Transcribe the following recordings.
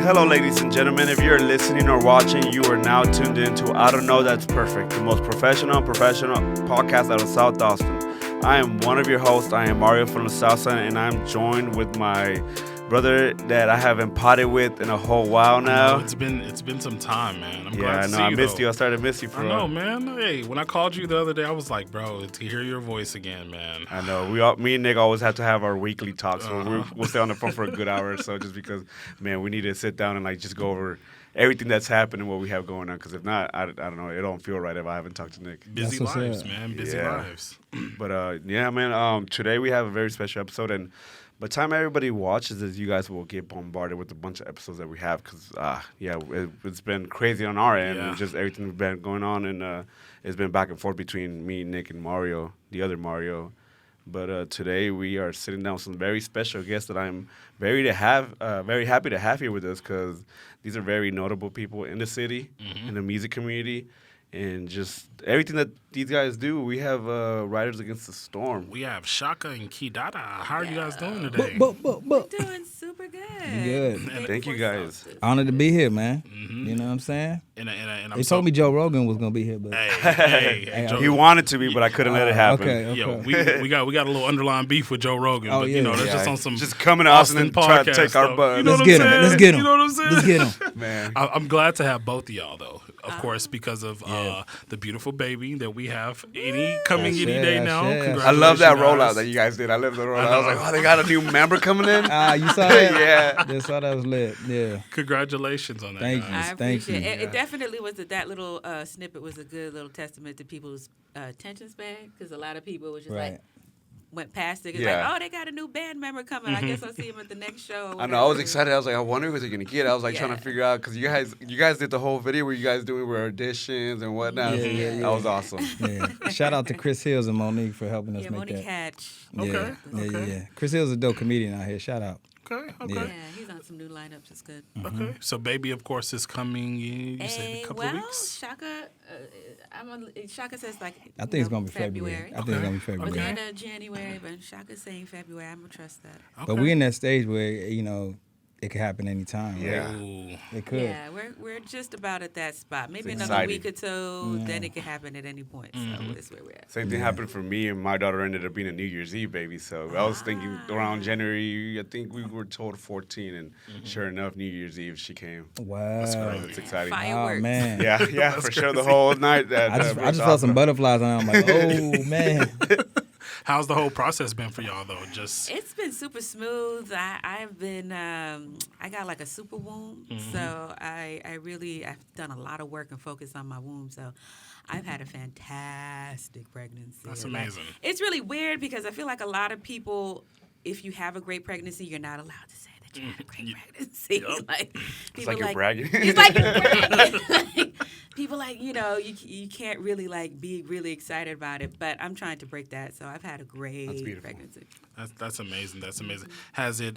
Hello, ladies and gentlemen. If you're listening or watching, you are now tuned into I Don't Know That's Perfect, the most professional podcast out of South Austin. I am one of your hosts. I am Mario from the South Side, and I'm joined with my brother that I haven't potted with in a whole while now. It's been some time, man. I'm glad to I know. see you, I missed though. you. I started to miss you for I know, man. Hey, when I called you the other day, I was like, bro, to hear your voice again, man. I know. Me and Nick always have to have our weekly talks. So we'll stay on the phone for a good hour or so, just because, man, we need to sit down and just go over everything that's happened and what we have going on. Because if not, I don't know. It don't feel right if I haven't talked to Nick. Busy lives, man. Busy lives. But man. Today we have a very special episode, and by the time everybody watches this, you guys will get bombarded with a bunch of episodes that we have because, it's been crazy on our end. And just everything that's been going on, and it's been back and forth between me, Nick, and Mario, the other Mario. But today we are sitting down with some very special guests that I'm very happy to have here with us because these are very notable people in the city, in the music community. And just everything that these guys do, we have Riders Against the Storm. We have Chaka and Qi DaDa. How are you guys doing today? We're doing super good. Thank you guys. Honored to be here, man. You know what I'm saying? And I'm they told me Joe Rogan was gonna be here, but hey, he wanted to be, but I couldn't let it happen. Okay. Yo, we got a little underlying beef with Joe Rogan, but that's just on some just coming to Austin and try to take our buzz. You know Let's get him. Let's get him. You know what I'm saying? Let's get him, man. I'm glad to have both of y'all, though. Of course, because of the beautiful baby that we have coming any day now. I love that rollout that you guys did. I love the rollout. I was like, they got a new member coming in. You saw that? Yeah. Just saw that was lit. Yeah. Congratulations on that. Thank guys. you. I appreciate Thank it. It definitely was that little snippet was a good little testament to people's attention span because a lot of people was just went past it. It's like, they got a new band member coming. I guess I'll see him at the next show. I know. I was excited. I was like, I wonder who they're gonna get. I was like trying to figure out because you guys did the whole video where you guys doing auditions and whatnot. Yeah. That was awesome. Yeah. Shout out to Chris Hills and Monique for helping us make Monique that. Hatch. Okay. Yeah. Chris Hills is a dope comedian out here. Shout out. Okay. Yeah, he's on some new lineups. It's good. Okay. So, Baby, of course, is coming. You said a couple of weeks. Shaka, Shaka says I think it's gonna be February. I think it's gonna be February. We're going to January, but Shaka's saying February. I'm gonna trust that. Okay. But we're in that stage where it could happen anytime. Yeah, right? It could. Yeah, we're just about at that spot. Maybe it's another exciting. week or two, then it could happen at any point. So that's where we're at. Same thing happened for me, and my daughter ended up being a New Year's Eve baby. So I was thinking around January. I think we were told 14, and sure enough, New Year's Eve she came. Wow, That's exciting. Fireworks. Oh man. Yeah, for sure. The whole night. I just felt some butterflies, and I'm like, oh man. How's the whole process been for y'all, though? It's been super smooth. I've been I got like a super womb, so I've done a lot of work and focused on my womb. So I've had a fantastic pregnancy. That's amazing. It's really weird because I feel like a lot of people, if you have a great pregnancy, you're not allowed to say that you had a great pregnancy. It's like you're bragging. It's like you're bragging. People you can't really be really excited about it, but I'm trying to break that. So I've had a great pregnancy. That's amazing. That's amazing. Has it?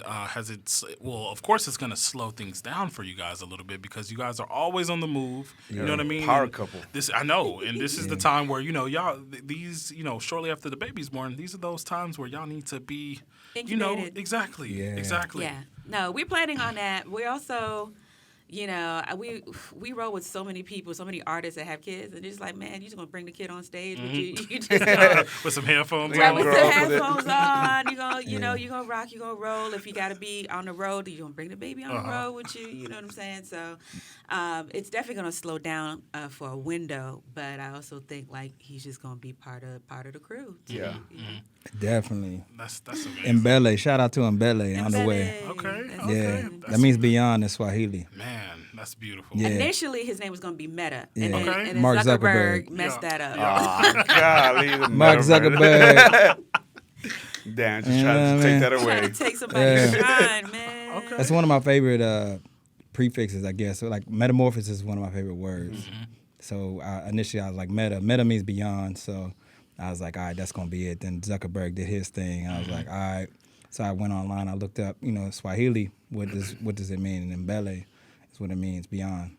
Well, of course, it's going to slow things down for you guys a little bit because you guys are always on the move. You know what I mean? Power couple. I know, and this is the time where y'all these shortly after the baby's born, these are those times where y'all need to be incubated. Exactly. Yeah. No, we're planning on that. We're also. We roll with so many people, so many artists that have kids, and it's just like, man, you just gonna bring the kid on stage, but you just gonna, with some headphones right, on. with some headphones on. You gonna rock, you gonna roll. If you gotta be on the road, you gonna bring the baby on the road with you. You know what I'm saying? So, it's definitely gonna slow down for a window, but I also think he's just gonna be part of the crew. Too. Yeah. Definitely. That's amazing. Mbele, shout out to Mbele on the way. Okay. Yeah, that means beyond in Swahili. Man, that's beautiful. Yeah. Initially, his name was going to be Meta. Yeah. And then Mark Zuckerberg Zuckerberg messed that up. Oh, golly, Mark Zuckerberg. Damn, just trying to take that away. Trying to take somebody's shine, man. Okay. That's one of my favorite prefixes, I guess. So, metamorphosis is one of my favorite words. So initially, I was like, Meta. Meta means beyond. So I was like, all right, that's going to be it. Then Zuckerberg did his thing. And I was like, all right. So I went online. I looked up, Swahili. What does it mean? And Mbele is what it means, beyond.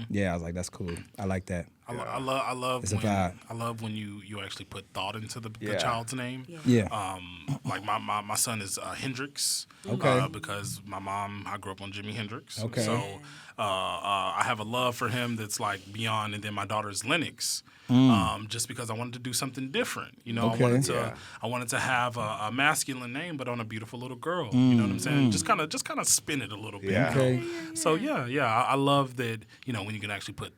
Yeah, I was like, that's cool. I like that. I love It's a when vibe. I love when you actually put thought into the Yeah. child's name. Yeah. Like my son is Hendrix. Okay. Because I grew up on Jimi Hendrix. Okay. So I have a love for him that's like beyond. And then my daughter's Lennox. Just because I wanted to do something different, Okay. I wanted to have a masculine name, but on a beautiful little girl. You know what I'm saying? Just kind of spin it a little bit. Yeah. Okay. So I love that. When you can actually put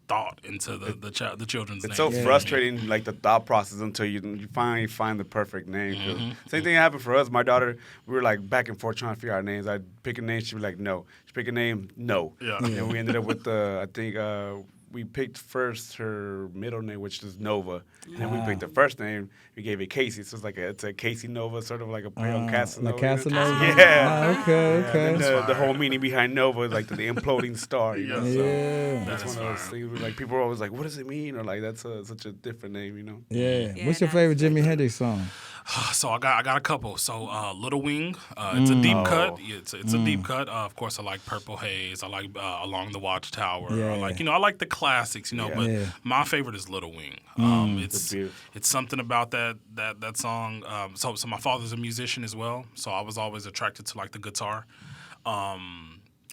thought into the children's It's name. so frustrating, like the thought process until you finally find the perfect name. 'Cause same thing happened for us. My daughter, we were like back and forth trying to figure out names. I'd pick a name, she'd be like, no. She'd pick a name, no. Yeah. And we ended up with I think we picked first her middle name, which is Nova. And then we picked the first name. We gave it Casey. So it's a Casey Nova, sort of like a play on Casanova. Like Casanova? Yeah. Okay, And okay. then the whole meaning behind Nova is like the imploding star. You know? Yeah. So Yeah. that's That is one of those fire. things where like people are always like, what does it mean? Or like that's such a different name. Yeah. Yeah, What's your that's favorite Jimi like- Hendrix song? So I got a couple. So Little Wing, it's a deep cut. Oh. Yeah, it's a deep cut. Of course, I like Purple Haze. I like Along the Watchtower. Yeah. I like I like the classics. But Yeah. my favorite is Little Wing. It's beautiful. It's something about that song. So my father's a musician as well. So I was always attracted to like the guitar.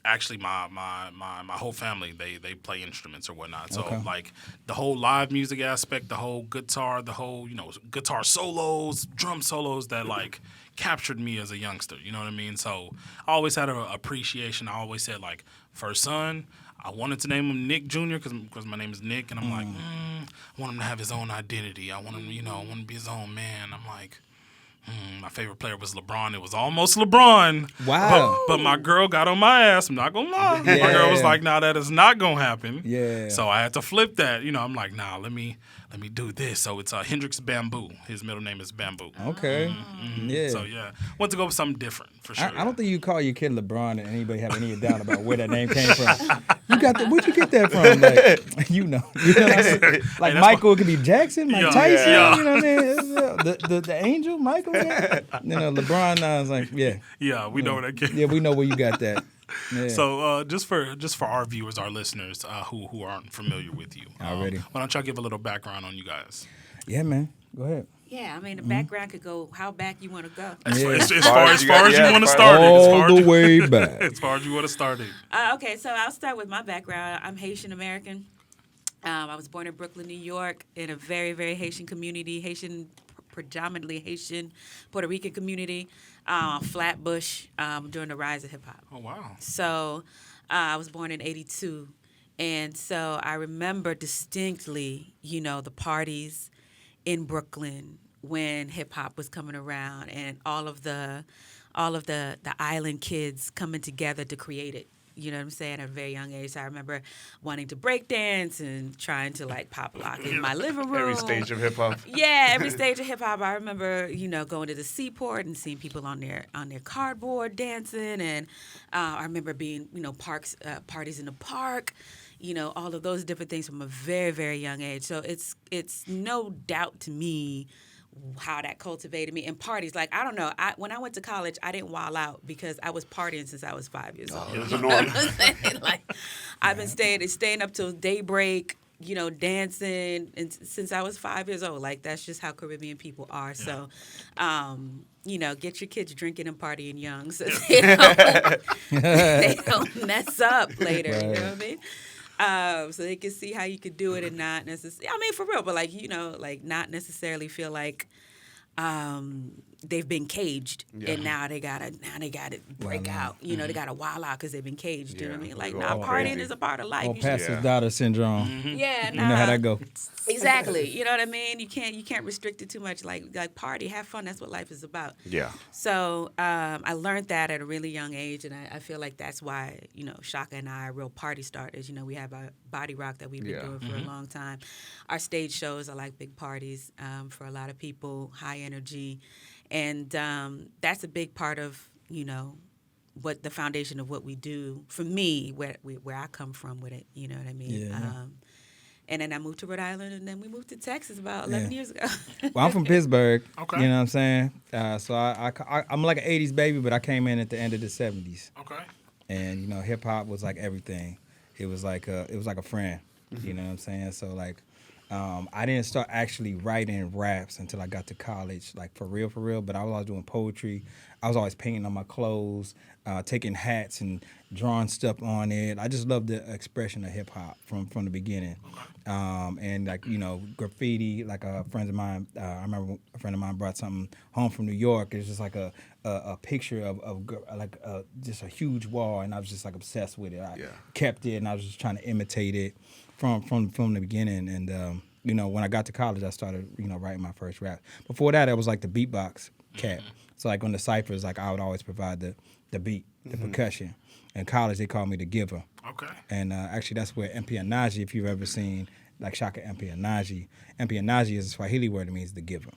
Actually, my whole family they play instruments or whatnot. So Okay. like the whole live music aspect, the whole guitar, the whole guitar solos, drum solos that like captured me as a youngster. You know what I mean? So I always had an appreciation. I always said like first son. I wanted to name him Nick Jr. because my name is Nick, and I'm like, I want him to have his own identity. I want him, I want him to be his own man. I'm like. My favorite player was LeBron. It was almost LeBron. Wow. But my girl got on my ass. I'm not going to lie. My girl was Yeah. like, nah, that is not going to happen. Yeah. So I had to flip that. I'm like, nah, let me do this. So it's Hendrix Bamboo. His middle name is Bamboo. Okay. Yeah. So, went to go with something different for sure. I don't think you call your kid LeBron and anybody have any doubt about where that name came from. Where'd you get that from? Like, you know what I'm saying? Like that's Michael, it could be Jackson, Mike Yeah. Tyson, Yeah. you know what I mean? The angel, Michael. Yeah. LeBron, I was like, yeah. Yeah, we know where that came. Yeah, we know where you got that. Yeah. So just for our viewers, our listeners who aren't familiar with you, Already. why don't y'all give a little background on you guys? Yeah, man. Go ahead. Yeah, I mean, the background could go how back you want to go. As Yeah. far as you want to start it. All the way back. As far as you want to start it. Okay, so I'll start with my background. I'm Haitian American. I was born in Brooklyn, New York, in a very, very Haitian community, predominantly Haitian, Puerto Rican community, Flatbush, during the rise of hip hop. Oh, wow. So I was born in 82. And so I remember distinctly, the parties in Brooklyn when hip hop was coming around and all of the island kids coming together to create it. You know what I'm saying? At a very young age. So I remember wanting to break dance and trying to like pop lock in my living room. Every stage of hip hop. Yeah, every stage of hip hop. I remember, going to the Seaport and seeing people on their cardboard dancing, and I remember being, parties in the park, all of those different things from a very, very young age. So it's no doubt to me how that cultivated me. And parties, like, I don't know. When I went to college, I didn't wild out because I was partying since I was 5 years old. It was a norm. Like, I've been staying up till daybreak, dancing, and since I was 5 years old. Like, that's just how Caribbean people are. So, get your kids drinking and partying young so they don't mess up later. Right. You know what I mean? So they can see how you could do it and not necessarily. I mean, for real, but not necessarily feel like they've been caged and now they gotta break out. They gotta wild out because they've been caged. You know what I mean? Like, go nah, all partying crazy. is a part of life. Or You should- pastor's daughter syndrome. yeah, You know how that go. Exactly. You know what I mean? You can't restrict it too much. Like party, have fun. That's what life is about. Yeah. So I learned that at a really young age, and I feel like that's why Chaka and I are real party starters. We have our body rock that we've been doing for a long time. Our stage shows are like big parties for a lot of people, high energy, and that's a big part of what the foundation of what we do. For me, where I come from with it, you know what I mean. Yeah. And then I moved to Rhode Island, and then we moved to Texas about 11 years ago. Well, I'm from Pittsburgh. Okay. You know what I'm saying? So I'm like an 80s baby, but I came in at the end of the 70s. Okay. And, hip hop was like everything. It was like a friend. You know what I'm saying? So like, I didn't start actually writing raps until I got to college, like for real. But I was always doing poetry. I was always painting on my clothes, taking hats and drawing stuff on it. I just loved the expression of hip hop from the beginning. And like, you know, graffiti, like friends of mine, I remember a friend of mine brought something home from New York. It's just like a picture of like just a huge wall, and I was just like obsessed with it. I kept it, and I was just trying to imitate it from the beginning. And you know, when I got to college, I started, you know, writing my first rap. Before that, I was like the beatbox cat. So like on the ciphers, like I would always provide the beat, the percussion. In college, they called me the giver. Okay. And actually, that's where Mpianaji, if you've ever seen like Chaka and Mpianaji is a Swahili word that means the giver.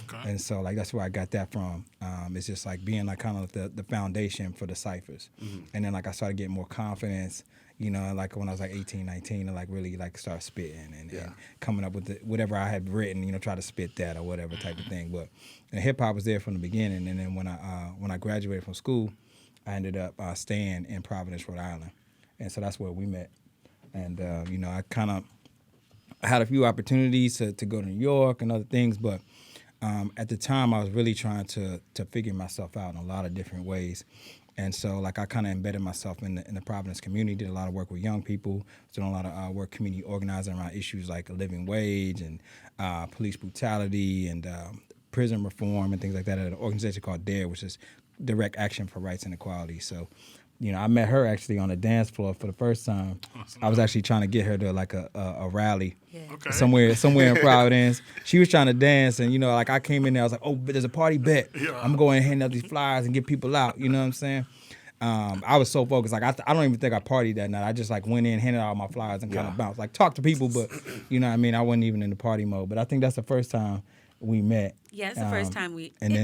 Okay. And so like that's where I got that from. It's just like being like kind of the foundation for the ciphers. And then like I started getting more confidence, you know, like when I was like 18, 19, and like really like start spitting and coming up with whatever I had written, you know, try to spit that or whatever type of thing. But hip hop was there from the beginning. And then when I graduated from school, I ended up staying in Providence, Rhode Island. And so that's where we met. And, you know, I had a few opportunities to go to New York and other things, but at the time I was really trying to figure myself out in a lot of different ways. And so like I kind of embedded myself in the Providence community, did a lot of work with young people, doing a lot of work community organizing around issues like a living wage and police brutality and prison reform and things like that at an organization called DARE, which is Direct Action for Rights and Equality. So, you know, I met her actually on the dance floor for the first time. Awesome. I was actually trying to get her to like a rally somewhere in Providence. She was trying to dance, and you know, like I came in there, I was like, "Oh, there's a party bet. I'm going to hand out these flyers and get people out." You know what I'm saying? I was so focused. Like I don't even think I partied that night. I just like went in, handed out my flyers, and kind of bounced. Like talked to people, but you know what I mean. I wasn't even in the party mode. But I think that's the first time we met. Yeah, it's the first time we. And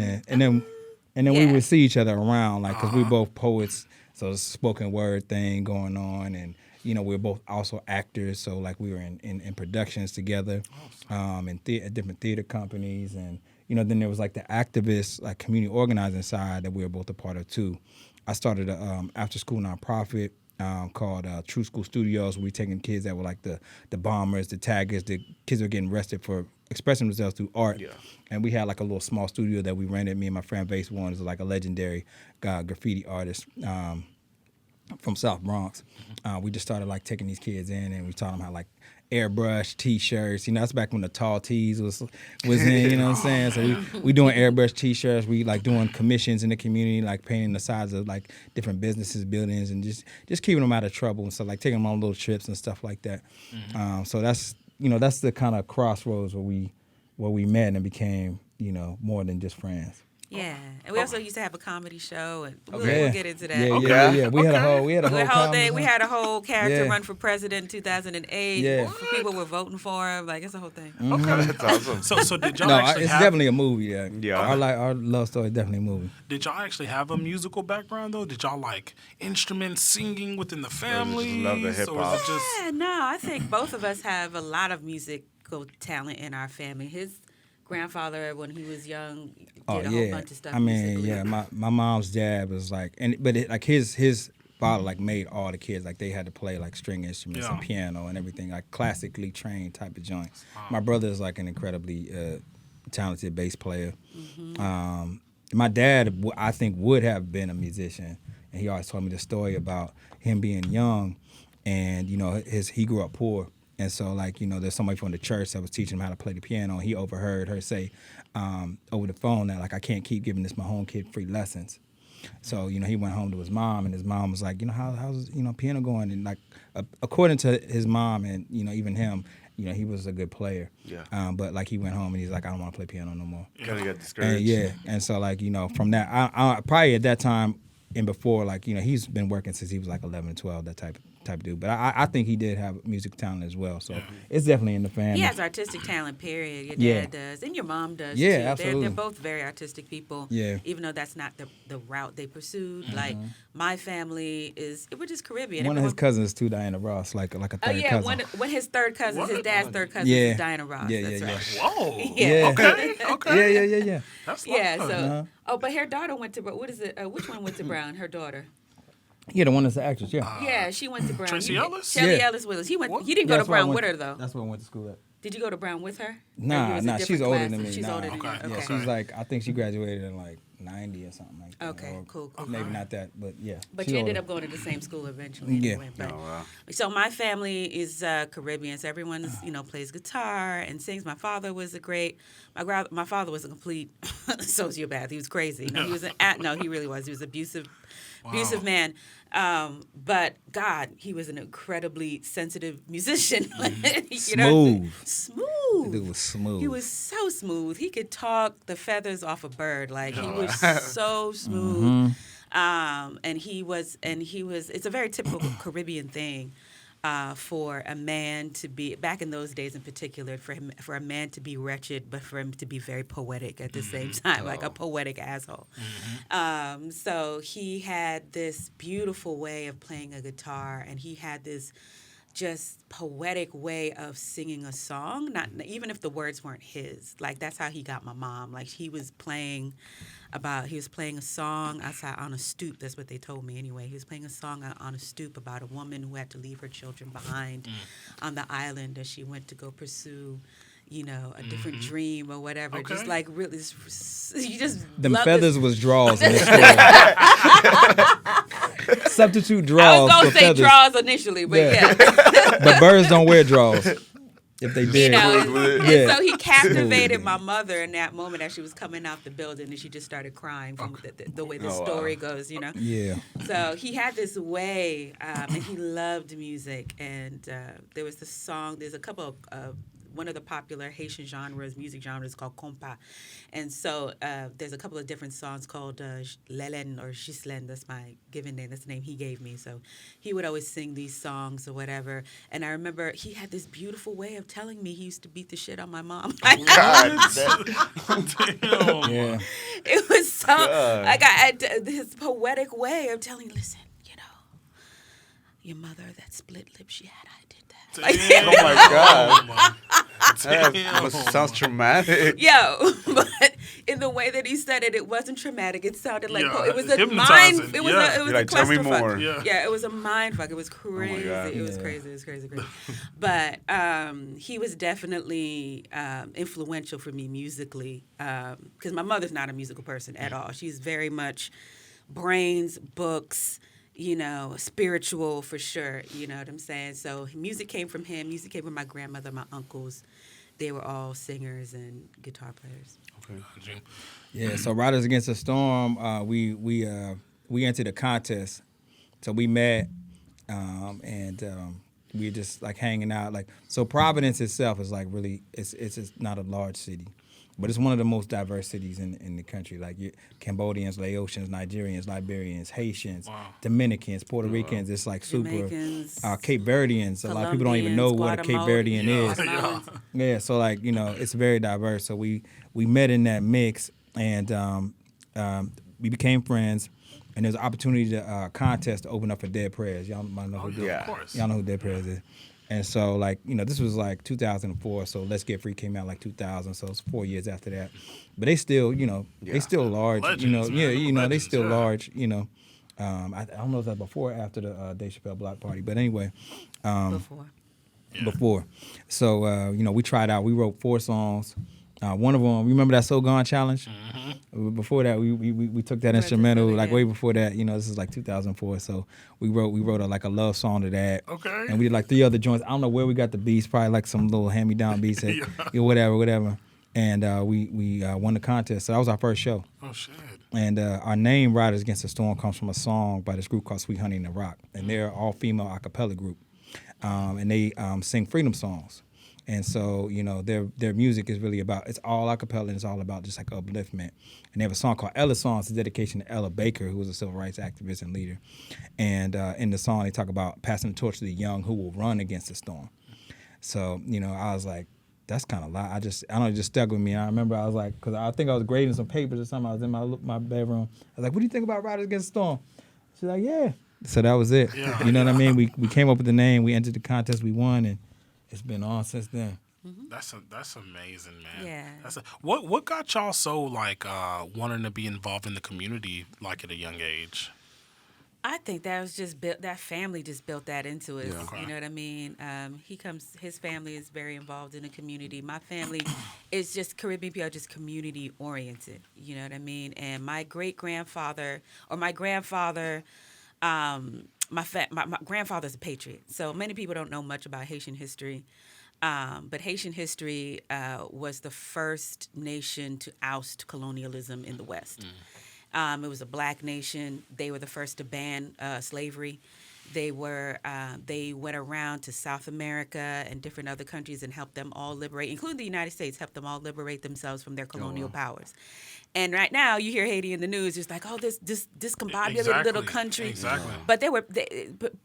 then we would see each other around, like because we both poets. So it's a spoken word thing going on, and you know we're both also actors. So like we were in productions together, at different theater companies, and you know then there was like the activist, like community organizing side that we were both a part of too. I started a after school nonprofit called True School Studios. Where we taking kids that were like the bombers, the taggers, the kids that were getting arrested for expressing themselves through art. Yeah. And we had like a little small studio that we rented. Me and my friend Vase Warren is like a legendary graffiti artist from South Bronx. We just started like taking these kids in, and we taught them how like airbrush T-shirts. You know, that's back when the tall tees was in. You know what I'm saying? So we doing airbrush T-shirts. We like doing commissions in the community, like painting the sides of like different businesses, buildings, and just keeping them out of trouble. And so like taking them on little trips and stuff like that. So that's the kind of crossroads where we met and became, you know, more than just friends. Yeah, and we also used to have a comedy show, and we'll get into that. Yeah. We had a whole thing. We had a whole character run for president in 2008. Yeah, people were voting for him. Like it's a whole thing. Okay, that's awesome. So did y'all No, actually it's have? definitely a movie. Yeah. Our love story is definitely a movie. Did y'all actually have a musical background though? Did y'all like instruments, singing within the family? Love the hip hop. Yeah, no, I think both of us have a lot of musical talent in our family. His grandfather, when he was young, did a whole bunch of stuff. I mean, musically. my mom's dad was like, like his father like made all the kids like they had to play like string instruments and piano and everything, like classically trained type of joints. My brother is like an incredibly talented bass player. My dad, I think, would have been a musician, and he always told me the story about him being young, and you know he grew up poor. And so, like, you know, there's somebody from the church that was teaching him how to play the piano, and he overheard her say over the phone that, like, I can't keep giving my home kid free lessons. So, you know, he went home to his mom, and his mom was like, you know, how's, you know, piano going? And, like, according to his mom and, you know, even him, you know, he was a good player. Yeah. But, like, he went home, and he's like, I don't want to play piano no more. Kind of got discouraged. And so, like, you know, from that, I probably at that time and before, like, you know, he's been working since he was, like, 11, 12, that type of dude. But I think he did have music talent as well. So it's definitely in the family. He has artistic talent, period. Your dad does. And your mom does, too. Absolutely. They're both very artistic people. Yeah. Even though that's not the route they pursued. Like, my family we're just Caribbean. One of his cousins, too, Diana Ross, like a third cousin. One his third cousin, his dad's third cousin is Diana Ross. That's right. Whoa. Okay. Yeah. That's so. Oh, but her daughter went to, what is it? Which one went to Brown? Her daughter. Yeah, the one that's the actress. Yeah. Yeah, she went to Brown. Tracy Ellis? Shelly Yeah. Ellis Willis. He went. What? He didn't go to That's where I Brown went- with her though. That's where I went to school at. Did you go to Brown with her? Or Nah, you was a nah, she's different older class? than me. She's Nah. older than Okay. you. Yeah, Okay. she's like, I think she graduated in like 90 or something like that. Okay, or cool. Maybe not that, but yeah. But she's you ended older. up going to the same school eventually. Yeah. Anyway, but, Oh, wow. So my family is Caribbean. So everyone plays guitar and sings. My father was my father was a complete sociopath. He was crazy. No, he was he really was. He was abusive man. But God, he was an incredibly sensitive musician. Smooth. It was smooth. He was so smooth. He could talk the feathers off a bird. Like he was so smooth. And he was. It's a very typical Caribbean thing for a man to be back in those days, in particular, for a man to be wretched, but for him to be very poetic at the same time, like a poetic asshole. So he had this beautiful way of playing a guitar, and he had this just poetic way of singing a song, not even if the words weren't his. Like that's how he got my mom. Like he was playing a song outside on a stoop. That's what they told me anyway. He was playing a song on a stoop about a woman who had to leave her children behind on the island as she went to go pursue a different dream or whatever. Okay. Just like really, you just Them love feathers this. was draws in this story. Substitute I draws was gonna for say feathers. draws initially, but yeah. But birds don't wear draws. If they did. And Yeah. so he captivated my mother in that moment as she was coming out the building, and she just started crying from the way the story goes, Yeah. So he had this way, and he loved music, and there was this song. There's a couple of one of the popular Haitian music genres called compa, and so there's a couple of different songs called Lelen or Ghislaine. That's my given name. That's the name he gave me. So he would always sing these songs or whatever. And I remember he had this beautiful way of telling me he used to beat the shit on my mom. Damn. Yeah. It was so like I his poetic way of telling, listen, your mother, that split lip she had, I did that. Damn. Oh my God. Damn. That sounds traumatic. Yo, but in the way that he said it, it wasn't traumatic. It sounded like Yeah, it was a hypnotizing. mind. It was Yeah. a You're like, tell me clusterfuck. more. Yeah, it was a mind fuck. It was crazy. God. It was Yeah. crazy. It was crazy. But he was definitely influential for me musically because my mother's not a musical person at all. She's very much brains, books. Spiritual for sure. You know what I'm saying? So music came from him. Music came from my grandmother, my uncles. They were all singers and guitar players. Okay. Yeah, so Riders Against the Storm, we entered a contest. So we met and we were just like hanging out. Like, so Providence itself is like really it's not a large city. But it's one of the most diverse cities in the country. Like Cambodians, Laotians, Nigerians, Liberians, Haitians, Dominicans, Puerto Ricans. It's like super. Jamaicans, Cape Verdeans. A lot of people don't even know what a Cape Verdean is. Guatemalans. Yeah, so like it's very diverse. So we met in that mix, and we became friends. And there's an opportunity to contest to open up for Dead Prayers. Y'all might know who yeah. Of course. Y'all know who Dead Prayers is. And so, like, this was like 2004. So Let's Get Free came out like 2000. So it's 4 years after that. But they still, they still large. Legends, man. They Legends, still yeah. large. I don't know if that's before or after the Dave Chappelle Block Party. But anyway, before. So we tried out. We wrote 4 songs. One of them, remember that So Gone challenge? Mm-hmm. Before that, we took that instrumental like way before that. This is like 2004. So we wrote a love song to that. Okay. And we did like 3 other joints. I don't know where we got the beats. Probably like some little hand-me-down beats. Whatever. And we won the contest. So that was our first show. Oh shit. And our name, Riders Against the Storm, comes from a song by this group called Sweet Honey in the Rock. And they're an all-female a cappella group. And they sing freedom songs. And so, their music is really it's all a cappella and it's all about just like upliftment. And they have a song called Ella Songs, a dedication to Ella Baker, who was a civil rights activist and leader. And in the song, they talk about passing the torch to the young who will run against the storm. So, I was like, that's kind of loud. It just stuck with me. And I remember I was like, because I think I was grading some papers or something. I was in my bedroom. I was like, what do you think about Riders Against the Storm? She's like, yeah. So that was it. Yeah. You know what I mean? We came up with the name. We entered the contest. We won. And it's been on since then. That's amazing, man. Yeah. What got y'all so like wanting to be involved in the community like at a young age? I think that was just built. That family just built that into us. Yeah. Okay. You know what I mean? His family is very involved in the community. My family is just Caribbean people, are just community oriented. You know what I mean? And my great grandfather or my grandfather, my grandfather's a patriot. So many people don't know much about Haitian history. But Haitian history was the first nation to oust colonialism in the West. It was a black nation. They were the first to ban slavery. They went around to South America and different other countries and helped them all liberate, including the United States, helped them all liberate themselves from their colonial powers. And right now, you hear Haiti in the news, it's like, oh, this discombobulated little country. Exactly. But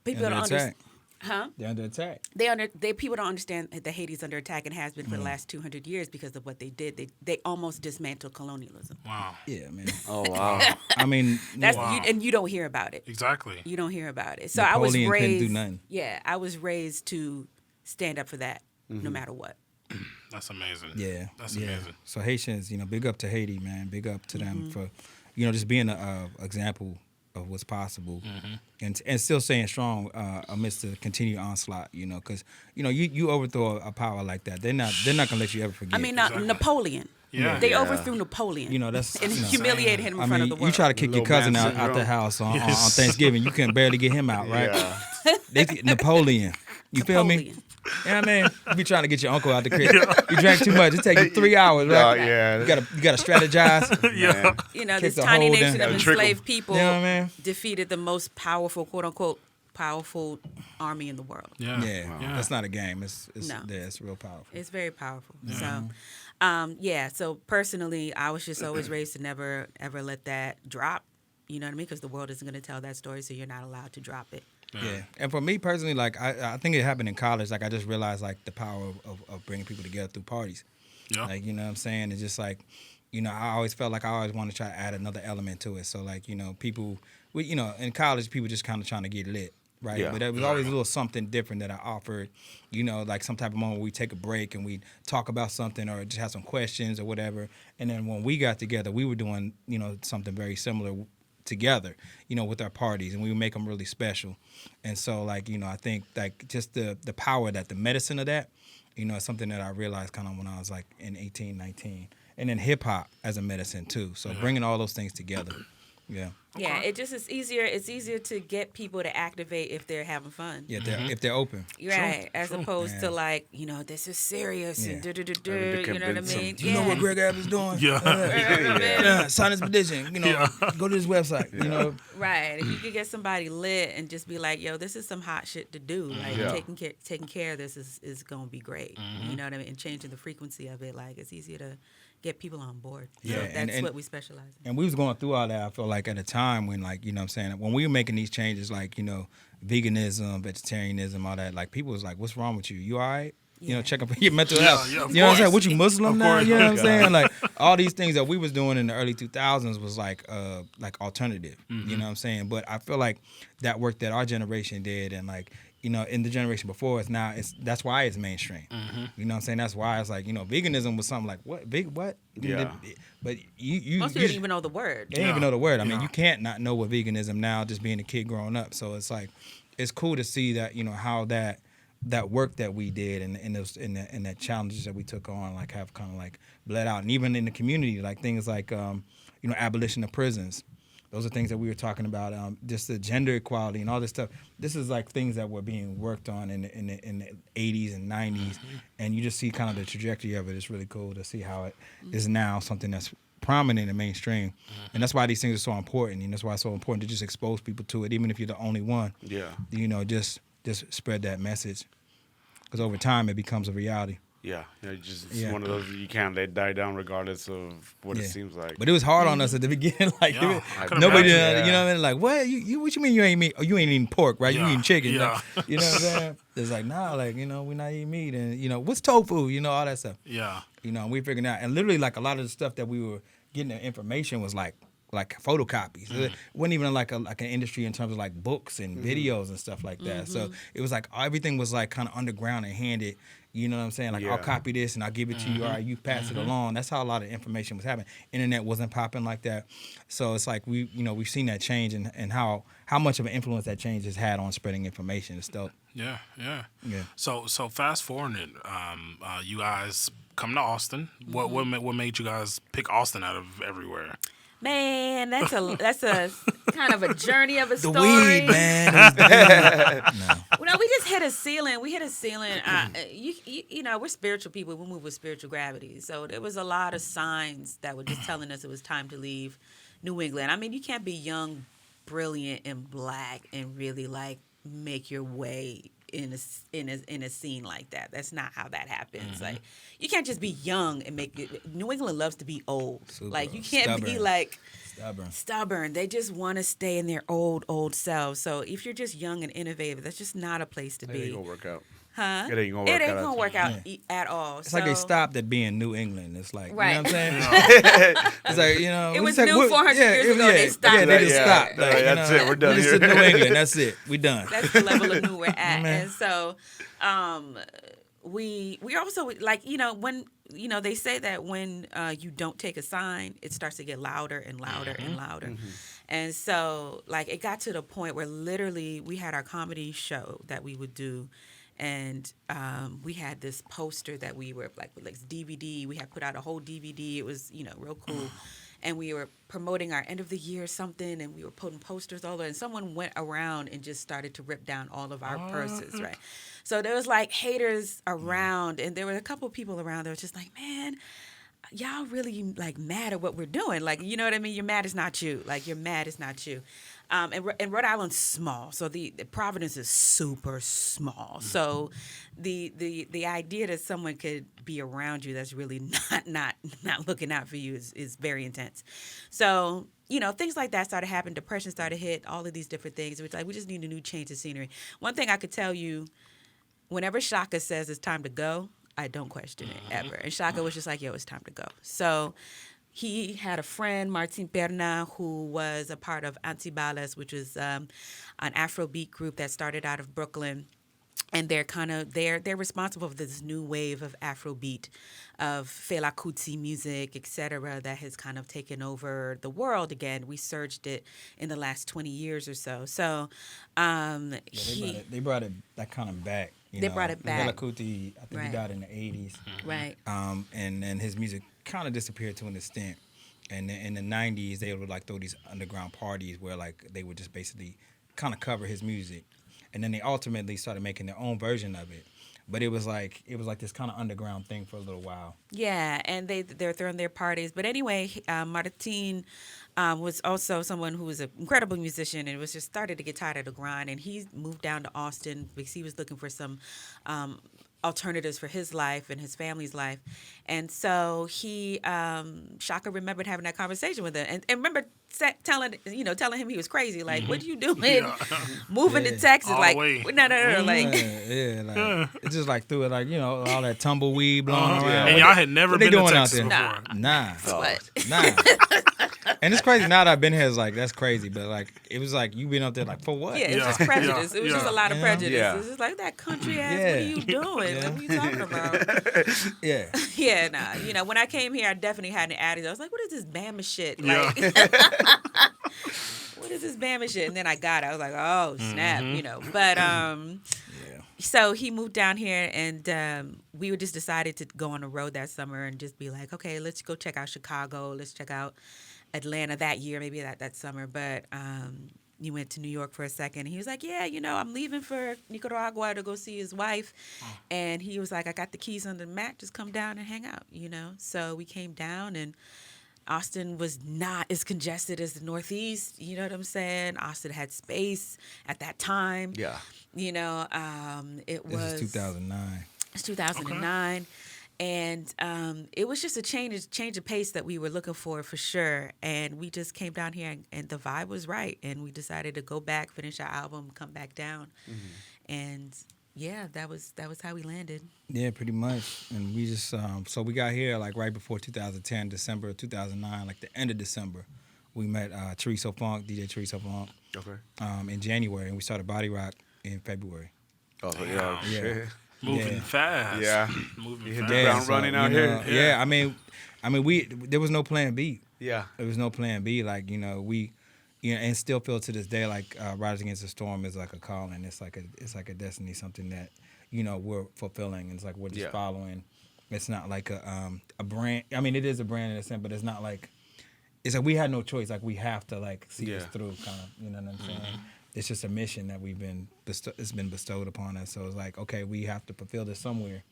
people don't understand. Huh? They're under attack. People don't understand that Haiti's under attack and has been for the last 200 years because of what they did. They almost dismantled colonialism. Wow. Yeah, man. Oh wow. I mean, And you don't hear about it. Exactly. You don't hear about it. So Napoleon I was couldn't raised. do nothing. Yeah, I was raised to stand up for that, no matter what. That's amazing. Yeah, That's amazing. So Haitians, big up to Haiti, man. Big up to them for, just being an example of what's possible, and still staying strong amidst the continued onslaught. Because you overthrow a power like that, they're not gonna let you ever forget. I mean, Napoleon. Yeah. They Yeah. overthrew Napoleon. That's and humiliated him in front of the world. you try to kick your Little cousin man out the syndrome. house on Thanksgiving, you can barely get him out, right? Yeah. Napoleon. You feel me? Napoleon. Yeah, man. You be trying to get your uncle out the crib. You drank too much. It take you 3 hours, right? Yeah. You gotta strategize. Yeah. Man. This the tiny whole nation damn- of Trickle. enslaved people You know what I mean? defeated the most powerful, quote unquote, powerful army in the world. Yeah. Yeah, Yeah. that's not a game. It's No. it's real powerful. It's very powerful. So, so personally, I was just always raised to never, ever let that drop. You know what I mean? Because the world isn't going to tell that story, so you're not allowed to drop it. Yeah, and for me personally, like I think it happened in college. Like I just realized like the power of bringing people together through parties. Yeah. Like you know what I'm saying? It's just like, I always felt like I always want to try to add another element to it. So like people, in college people just kind of trying to get lit, right? Yeah. But there was always a little something different that I offered. Like some type of moment where we take a break and we talk about something or just have some questions or whatever. And then when we got together, we were doing something very similar together, with our parties, and we would make them really special. And so, like, I think like just the power that the medicine of that, is something that I realized kind of when I was like in 18, 19, and then hip hop as a medicine too. So bringing all those things together, yeah. Yeah, it just is easier. It's easier to get people to activate if they're having fun. Yeah, if they're open. Right, as opposed Yeah. to like, this is serious and Yeah. you know what I mean? You know what Greg Abbott is doing? Yeah. Sign this petition. Go to this website. Right. If you could get somebody lit and just be like, yo, this is some hot shit to do. Like Yeah. taking care of this is gonna be great. You know what I mean? And changing the frequency of it, like it's easier to get people on board. So Yeah, that's and what we specialize in. And we was going through all that, I feel like, at a time when, like, what I'm saying, when we were making these changes, like, veganism, vegetarianism, all that, like, people was like, what's wrong with you? You all right? Yeah. Check up on your mental Yeah, health. yeah, of You know what I'm saying? course. What, you Muslim Of now? course. You know what I'm saying? Like, all these things that we was doing in the early 2000s was like alternative. You know what I'm saying? But I feel like that work that our generation did, and like, in the generation before us now, that's why it's mainstream. You know what I'm saying? That's why it's like, veganism was something like, what? What? Yeah. But you Most people don't even know the word. they didn't even know the word. I mean, Yeah. you can't not know what veganism now, just being a kid growing up. So it's like, it's cool to see that, how that work that we did and the challenges that we took on, like, have kind of like bled out. And even in the community, like things like, abolition of prisons. Those are things that we were talking about, just the gender equality and all this stuff. This is like things that were being worked on in the 80s and 90s, and you just see kind of the trajectory of it. It's really cool to see how it is now something that's prominent and mainstream, and that's why these things are so important, and that's why it's so important to just expose people to it, even if you're the only one. Yeah. Just spread that message, because over time it becomes a reality. Yeah. It's Yeah. one of those you can't let die down regardless of what it Yeah. seems like. But it was hard on us at the beginning. Like, Yeah. I could've nobody, imagined. you know what I mean? Like, what? You what you mean you ain't meat? Oh, you ain't eating pork, right? You Yeah. eating chicken. Yeah. Like, you know what I'm saying? It's like, nah, like, we're not eating meat. And, what's tofu? All that stuff. Yeah. We figured out. And literally, like, a lot of the stuff that we were getting the information was like like photocopies. It wasn't even like an industry in terms of like books and videos and stuff like that. So it was like everything was like kind of underground and handed. You know what I'm saying? Like, I'll copy this and I'll give it to you. All right, you pass it along. That's how a lot of information was happening. Internet wasn't popping like that. So it's like we've seen that change and how much of an influence that change has had on spreading information. It's dope. Yeah. Yeah. So fast forwarding, you guys come to Austin. What made you guys pick Austin out of everywhere? Man, that's a kind of a journey of a The story. weed, man. Well, we just hit a ceiling. We hit a ceiling. You know, we're spiritual people. We move with spiritual gravity. So there was a lot of signs that were just telling us it was time to leave New England. I mean, you can't be young, brilliant, and black and really like make your way in a scene like that. That's not how that happens. Like, you can't just be young and make it. New England loves to be old. Super like, you can't be like stubborn. They just want to stay in their old selves. So if you're just young and innovative, that's just not a place to be. It ain't gonna work out. Huh? It ain't gonna work out. At all. It's like they stopped at being New England. It's like, Right. you know what I'm saying? It's like, you know. It was like, new 400 years ago. They stopped. Yeah, they just Yeah. stopped. Like, That's it. We're done This here. is New England. That's it. We done. That's the level of new we're at. Man. And so we also, like, you know, when, you know, they say that when you don't take a sign, it starts to get louder and louder and louder. And so, like, it got to the point where literally we had our comedy show that we would do. And we had this poster that we were like DVD. We had put out a whole DVD. It was, you know, real cool. And we were promoting our end of the year something, and we were putting posters all over. And someone went around and just started to rip down all of our purses, right? So there was like haters around, and there were a couple of people around that were just like, man, y'all really like mad at what we're doing. Like, you know what I mean? You're mad it's not you. Like, you're mad it's not you. And Rhode Island's small, so the Providence is super small. So the idea that someone could be around you that's really not looking out for you is very intense. So, you know, things like that started happening. Depression started to hit, all of these different things. It's like, we just need a new change of scenery. One thing I could tell you, whenever Chaka says it's time to go, I don't question it ever. And Chaka was just like, yo, it's time to go. So he had a friend, Martin Perna, who was a part of Antibales, which is an Afrobeat group that started out of Brooklyn. And they're responsible for this new wave of Afrobeat, of Fela Kuti music, etc., that has kind of taken over the world again. We surged it in the last 20 years or so. So They brought it that kind of back. They brought it back. Fela Kuti, I think he died in the 80s. Right. And his music kind of disappeared to an extent. And in the 90s, they would like throw these underground parties where like they would just basically kind of cover his music. And then they ultimately started making their own version of it. But it was like this kind of underground thing for a little while. Yeah, and they're throwing their parties. But anyway, Martin was also someone who was an incredible musician and was just started to get tired of the grind. And he moved down to Austin because he was looking for some alternatives for his life and his family's life. And so Chaka remembered having that conversation with him. And remember telling him he was crazy. Like, what are you doing? Moving to Texas. All like, the way. no. Like, It's just like through it, like, you know, all that tumbleweed blowing around. And y'all had never been to Texas before. Nah. what? Nah. And it's crazy now that I've been here. It's like, that's crazy. But like, it was like you been up there like, for what? Yeah, it was just prejudice. It was just a lot of prejudice. Yeah. It was just like, that country ass, what are you doing? Yeah. What are you talking about? Yeah. Yeah, nah. You know, when I came here, I definitely had an attitude. I was like, what is this Bama shit? Like, what is this Bama shit? And then I got it. I was like, oh, snap, you know. But so he moved down here, and we just decided to go on the road that summer and just be like, okay, let's go check out Chicago. Let's check out Atlanta that year, maybe that summer. But he went to New York for a second. And he was like, yeah, you know, I'm leaving for Nicaragua to go see his wife. And he was like, I got the keys under the mat. Just come down and hang out, you know. So we came down, and Austin was not as congested as the Northeast. You know what I'm saying? Austin had space at that time. Yeah. You know, This is 2009. It's 2009. Okay. And it was just a change of pace that we were looking for sure. And we just came down here, and the vibe was right. And we decided to go back, finish our album, come back down. And yeah, that was how we landed. Yeah, pretty much. And we just so we got here like right before 2010, December of 2009, like the end of December We met Chorizo Funk, DJ Chorizo Funk, in January, and we started Body Rock in February. Oh, yeah. Shit. Moving fast. Yeah. Moving You fast. hit the ground running out here. Yeah, I mean, there was no plan B. Yeah. There was no plan B. Like, we, and still feel to this day like Riders Against the Storm is like a calling. It's like a destiny, something that, we're fulfilling. It's like we're just following. It's not like a brand. I mean, it is a brand in a sense, but it's not like, it's like we had no choice. Like we have to like see this through, kind of. You know what I'm saying? It's just a mission that it's been bestowed upon us. So it's like, okay, we have to fulfill this somewhere,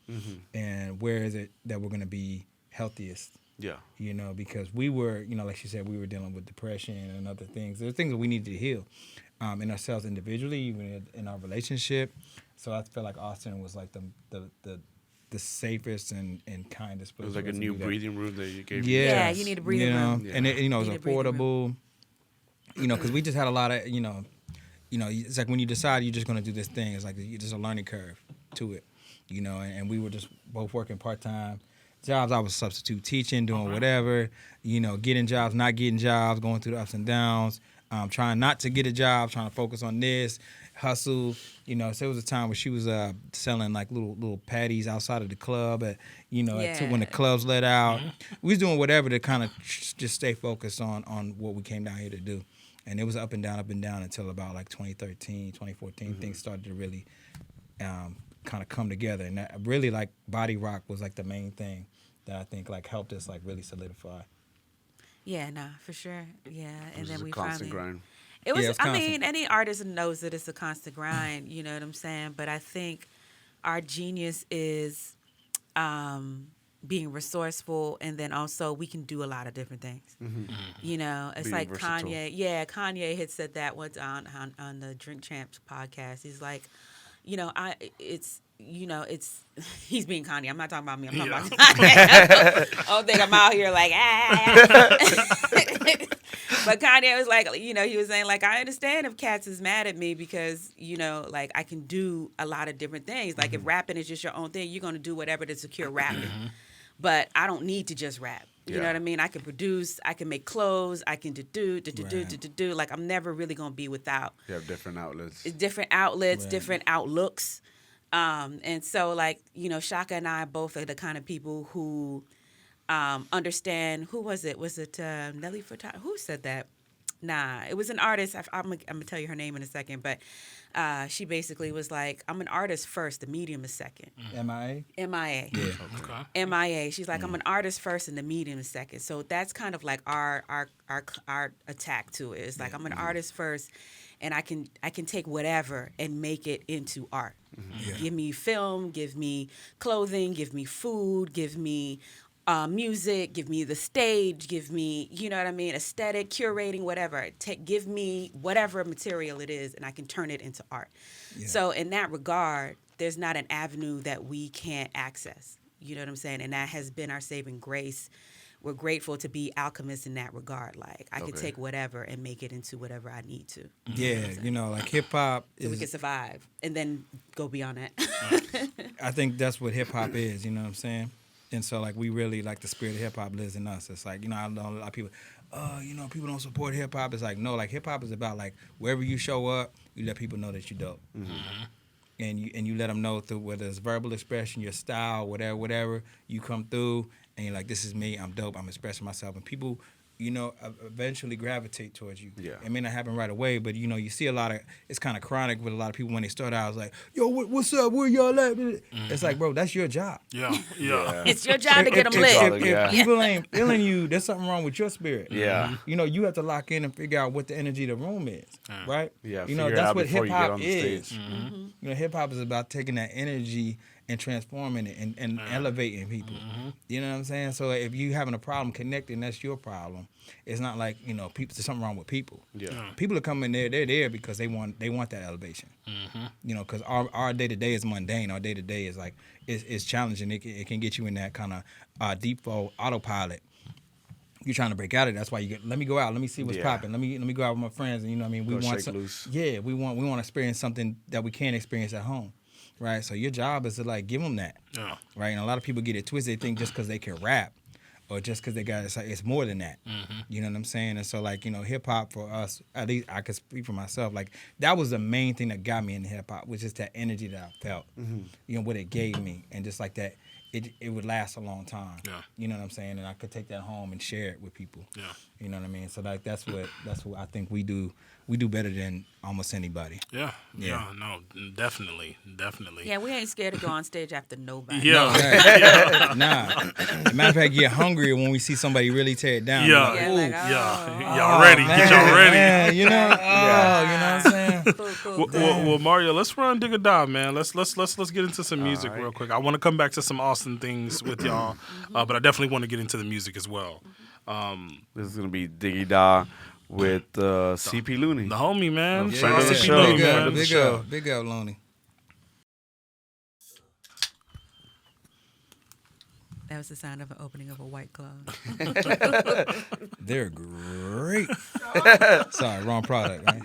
and where is it that we're gonna be healthiest? Yeah. Because we were, like she said, we were dealing with depression and other things. There's things that we needed to heal in ourselves individually, even in our relationship. So I feel like Austin was like the safest and kindest place. It was like a new breathing room that you gave. Yeah, you need a breathing room. Yeah. And it was affordable. Because we just had a lot of, it's like when you decide you're just going to do this thing, it's like it's just a learning curve to it, and we were just both working part-time jobs. I was substitute teaching, doing whatever, getting jobs, not getting jobs, going through the ups and downs, trying not to get a job, trying to focus on this, hustle. So it was a time where she was selling like little patties outside of the club when the clubs let out. We was doing whatever to kind of just stay focused on what we came down here to do. And it was up and down until about like 2013, 2014. Things started to really kind of come together. And that really like Body Rock was like the main thing that I think like helped us like really solidify. Yeah, nah, for sure. Yeah, and then we constant finally. grind. It was. it's I constant. mean, any artist knows that it's a constant grind. You know what I'm saying? But I think our genius is being resourceful, and then also we can do a lot of different things. It's Being like versatile. Kanye. Yeah, Kanye had said that once on the Drink Champs podcast. He's like, it's he's being Kanye. I'm not talking about me. I'm talking about Kanye. I don't think I'm out here like But Kanye was like, he was saying like, I understand if cats is mad at me because like I can do a lot of different things. Like if rapping is just your own thing, you're gonna do whatever to secure rapping. But I don't need to just rap. You know what I mean? I can produce, I can make clothes, I can do. Like I'm never really gonna be without. You have different outlets. Different outlets, different outlooks. And so like, Chaka and I both are the kind of people who understand. Who was it? Was it Nelly Furtado? Who said that? Nah, it was an artist. I'm gonna tell you her name in a second, but she basically was like, I'm an artist first, the medium is second. MIA? MIA. Yeah. Okay. MIA. She's like, I'm an artist first and the medium is second. So that's kind of like our attack to it. It's like I'm an artist first, and I can take whatever and make it into art. Give me film, give me clothing, give me food, give me music, give me the stage, give me, aesthetic, curating, whatever. Give me whatever material it is, and I can turn it into art. Yeah. So in that regard, there's not an avenue that we can't access. You know what I'm saying? And that has been our saving grace. We're grateful to be alchemists in that regard. Like, I can take whatever and make it into whatever I need to. Yeah, like hip-hop so we can survive and then go beyond that. I think that's what hip-hop is, you know what I'm saying? And so, like, we really, like, the spirit of hip-hop lives in us. It's like, I know a lot of people, people don't support hip-hop. It's like, no, like, hip-hop is about, like, wherever you show up, you let people know that you're dope. And you let them know through whether it's verbal expression, your style, whatever, you come through, and you're like, this is me, I'm dope, I'm expressing myself. And people, eventually gravitate towards you. Yeah. It may not happen right away, but, you see a lot of, it's kind of chronic with a lot of people when they start out. It's like, yo, what's up? Where y'all at? It's like, bro, that's your job. Yeah. It's your job to get them lit. If people ain't feeling you, there's something wrong with your spirit. Yeah. You have to lock in and figure out what the energy of the room is, right? Yeah, that's what hip-hop is. Mm-hmm. Hip-hop is about taking that energy and transforming it and elevating people. You know what I'm saying? So if you having a problem connecting, that's your problem. It's not like, people, there's something wrong with people. Yeah. People are coming there, they're there because they want that elevation. Because our day-to-day is mundane. Our day-to-day is like, it's challenging. It can get you in that kind of default autopilot. You're trying to break out of it. That's why let me go out. Let me see what's popping. Let me go out with my friends. And we want loose. Yeah, we want to experience something that we can't experience at home. Right, so your job is to like give them that, right? And a lot of people get it twisted. They think just because they can rap, or just because they got it. It's more than that. You know what I'm saying? And so, like, you know, hip hop for us, at least I could speak for myself. Like, that was the main thing that got me into hip hop, was just that energy that I felt. You know, what it gave me, and just like that, it would last a long time. Yeah. You know what I'm saying? And I could take that home and share it with people. Yeah. You know what I mean? So like that's what I think we do. We do better than almost anybody. Yeah. No, definitely. Yeah, we ain't scared to go on stage after nobody. Yeah. Right. Nah. As a matter of fact, get hungrier when we see somebody really tear it down. Yeah. Like, Yeah, ooh, like, Y'all ready? man, Get y'all ready. man, you know? You know what I'm saying? Cool. Well, Mario, let's run Dig or Die, man. Let's get into some music real quick. I want to come back to some Austin things with y'all, but I definitely want to get into the music as well. This is gonna be Diggy Da with CP Looney. The homie, man. Yeah, Shout out yeah, to yeah. CP Show, Looney, Big man. up, big show. up, big up, Loney. That was the sound of an opening of a White Claw. They're great. Sorry, wrong product. Right?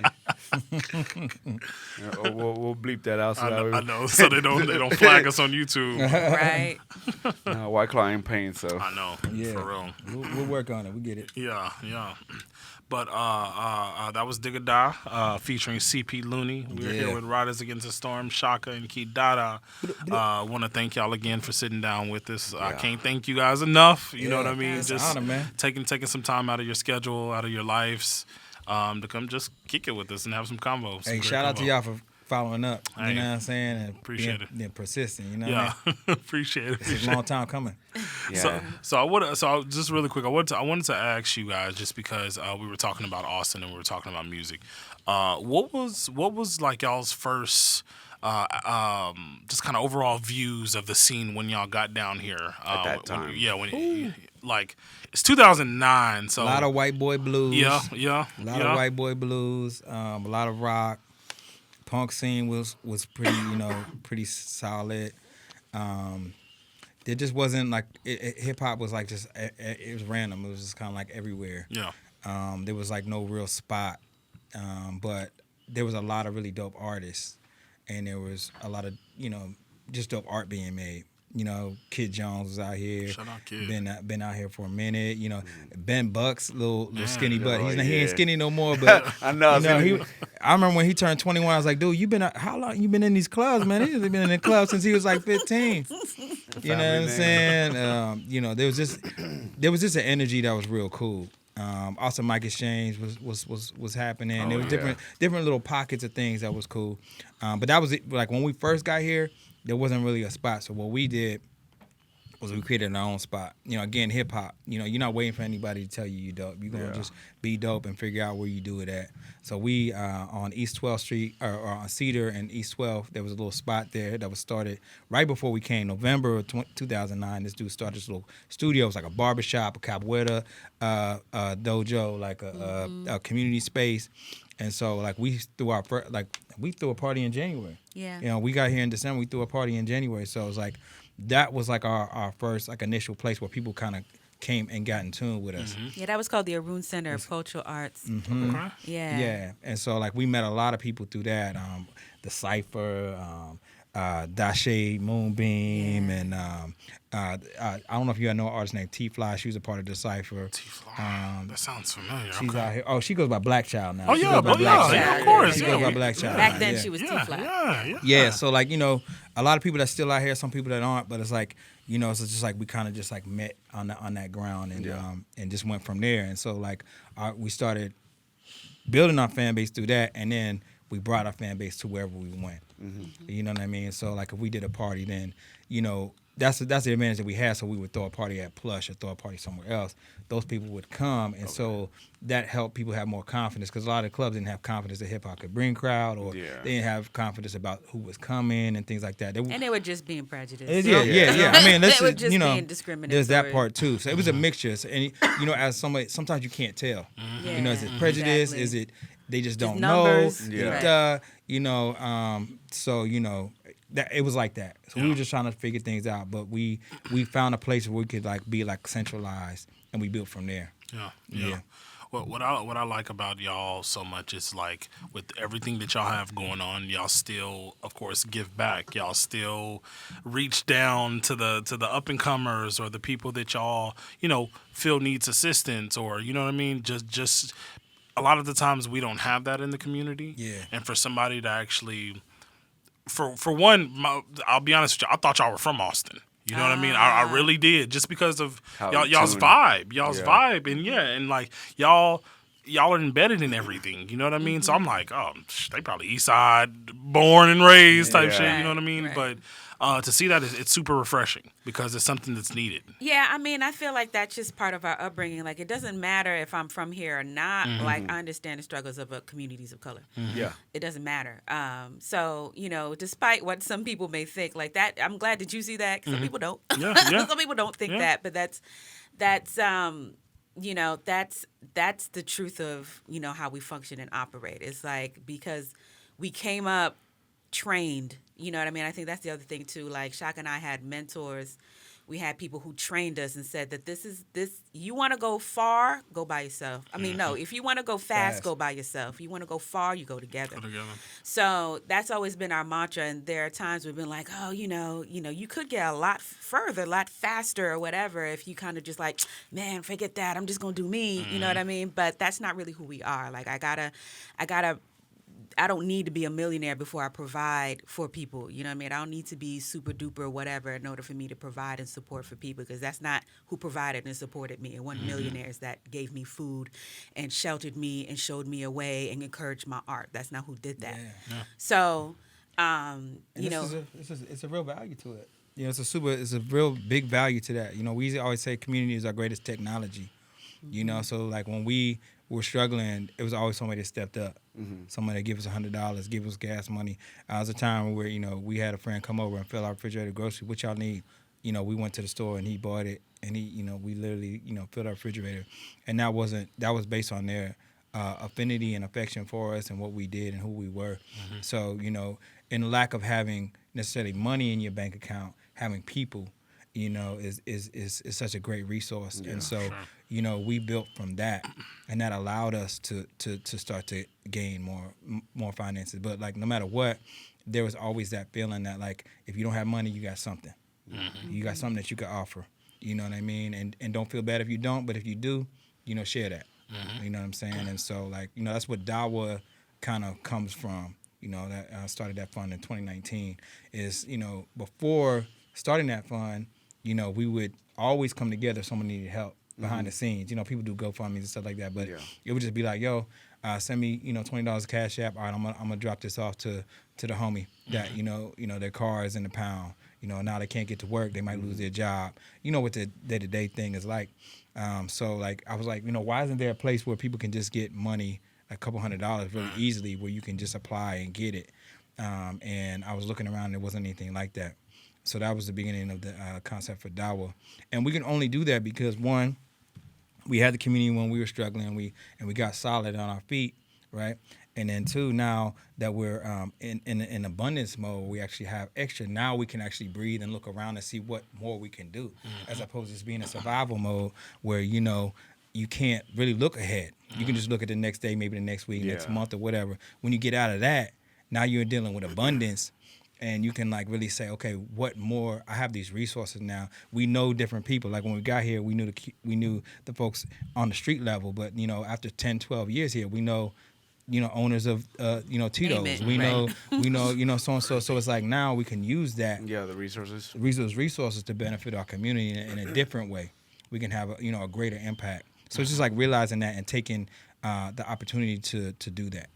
We'll bleep that out. So I know, so they don't flag us on YouTube. Right? White Claw ain't paying, so. I know, Yeah. for real. We'll work on it. We get it. Yeah. But that was Dig or Die, featuring CP Looney. We're here with Riders Against the Storm, Chaka and Qi DaDa. Want to thank y'all again for sitting down with us. I can't thank you guys enough. You know what I mean? It's Just an honor, man. taking some time out of your schedule, out of your lives, to come just kick it with us and have some convo. Hey, shout out to y'all for following up. You Hey, know what I'm saying? And appreciate it. being persistent. You know what Yeah, I mean? appreciate it. It's a long time coming. Yeah. So just really quick, I wanted to ask you guys, just because we were talking about Austin and we were talking about music. What was like y'all's first just kind of overall views of the scene when y'all got down here At that time. Like it's 2009, so A lot of white boy blues. yeah, A lot of white boy blues. A lot of rock. Punk scene was pretty, pretty solid. There just wasn't like hip hop was like just it was random. It was just kind of like everywhere. Yeah. There was like no real spot, but there was a lot of really dope artists, and there was a lot of just dope art being made. Kid Jones was out here. Shout out Kid. Been out here for a minute. Ben Bucks, little skinny butt. Oh, He ain't yeah. skinny no more, but I know. I remember when he turned 21. I was like, dude, how long you been in these clubs, man? He's been in the club since he was like 15. You know what I'm saying? There was just an energy that was real cool. Also, Mike Exchange was happening. There was different little pockets of things that was cool. But that was it. Like when we first got here, there wasn't really a spot. So what we did was we created our own spot. Again, hip hop. You're not waiting for anybody to tell you you're dope. You're gonna just be dope and figure out where you do it at. So we on East 12th Street or on Cedar and East 12th, there was a little spot there that was started right before we came. November of 2009, this dude started this little studio. It was like a barbershop, a capoeira dojo, like a community space. And so like we threw a party in January. Yeah. We got here in December. We threw a party in January. So it was like that was like our first like initial place where people kind of came and got in tune with us. Yeah, that was called the Arun Center of Cultural Arts. Okay. Yeah. Yeah, and so like we met a lot of people through that. The Cypher, Dashe Moonbeam, and I don't know if you know an artist named T Fly. She was a part of the Cypher. T-Fly. That sounds familiar. She's Okay. out here. Oh, she goes by Black Child now. Oh She yeah, goes by Black Child. of course. She Yeah, goes by Black Child. Back now, then yeah. she was Yeah, T-Fly. yeah. Yeah, so like a lot of people that's still out here, some people that aren't, but it's like so it's just like we kind of just like met on that ground and just went from there. And so like we started building our fan base through that, and then we brought our fan base to wherever we went. You know what I mean? So like if we did a party, then that's the advantage that we had. So we would throw a party at Plush or throw a party somewhere else. Those people would come, and so that helped people have more confidence, because a lot of clubs didn't have confidence that hip hop could bring crowd, or they didn't have confidence about who was coming and things like that. And they were just being prejudiced. Yeah. I mean, They were just being discriminatory. there's that part too. So it was a mixture. So, and as somebody, sometimes you can't tell. Yeah, Is it prejudice? exactly. Is it they just don't numbers. know? Yeah. So that it was like that. So we were just trying to figure things out, but we found a place where we could like be like centralized, and we built from there. Yeah. What I like about y'all so much is like with everything that y'all have going on, y'all still, of course, give back. Y'all still reach down to the up and comers or the people that y'all feel needs assistance, or you know what I mean. Just a lot of the times we don't have that in the community. Yeah. And for somebody to actually, for one, I'll be honest with you, I thought y'all were from Austin. You know what I mean? I really did, just because of y'all's vibe, and like y'all are embedded in everything. You know what I mean? So I'm like, oh, they probably East Side, born and raised type shit. You know what I mean? Right. But to see that, it's super refreshing because it's something that's needed. Yeah, I mean, I feel like that's just part of our upbringing. Like, it doesn't matter if I'm from here or not. Like, I understand the struggles of communities of color. Yeah. It doesn't matter. So, despite what some people may think, like that, I'm glad that you see that. 'Cause some people don't. Yeah. Some people don't think that, but that's the truth of, how we function and operate. It's like, because we came up trained, you know what I mean? I think that's the other thing too. Like, Chaka and I had mentors. We had people who trained us and said that this, you want to go far, go by yourself. I mean, no, if you want to go fast, go by yourself. If you want to go far, you go together. So that's always been our mantra. And there are times we've been like, oh, you could get a lot further, a lot faster or whatever if you kind of just like, man, forget that. I'm just going to do me. You know what I mean? But that's not really who we are. Like, I don't need to be a millionaire before I provide for people. You know what I mean? I don't need to be super duper whatever in order for me to provide and support for people, because that's not who provided and supported me. It wasn't millionaires that gave me food and sheltered me and showed me a way and encouraged my art. That's not who did that. Yeah. So, it's a real value to it. It's a real big value to that. We always say community is our greatest technology. So like when we were struggling, it was always somebody that stepped up. Somebody that give us $100, give us gas money. There was a time where, we had a friend come over and fill our refrigerator groceries. What y'all need? We went to the store and he bought it, and we literally, filled our refrigerator. And that was based on their affinity and affection for us and what we did and who we were. So, in lack of having necessarily money in your bank account, having people, is such a great resource. Yeah, and so, sure. We built from that, and that allowed us to start to gain more finances. But like, no matter what, there was always that feeling that like, if you don't have money, you got something. You got something that you could offer. You know what I mean? And don't feel bad if you don't, but if you do, share that. You know what I'm saying? And so like, that's what DAWA kind of comes from. That I started that fund in 2019. Is before starting that fund, we would always come together if someone needed help behind the scenes. People do GoFundMes and stuff like that, but it would just be like, yo, send me, $20 Cash App. All right, I'm gonna drop this off to the homie that, their car is in the pound. Now they can't get to work. They might lose their job. What the day-to-day thing is like. So like, I was like, why isn't there a place where people can just get money, a couple $100 really easily, where you can just apply and get it? And I was looking around, and there wasn't anything like that. So that was the beginning of the concept for DAWA. And we can only do that because, one, we had the community when we were struggling, and we got solid on our feet, right? And then two, now that we're in abundance mode, we actually have extra. Now we can actually breathe and look around and see what more we can do, as opposed to just being in survival mode where, you can't really look ahead. You can just look at the next day, maybe the next week, next month, or whatever. When you get out of that, now you're dealing with abundance. And you can like really say, okay, what more? I have these resources now. We know different people. Like when we got here, we knew the folks on the street level. But after 10, 12 years here, we know, owners of Tito's. We know, so and so. So it's like now we can use that. Yeah, the resources. Resources to benefit our community in a different way. We can have a greater impact. So it's just like realizing that and taking the opportunity to do that.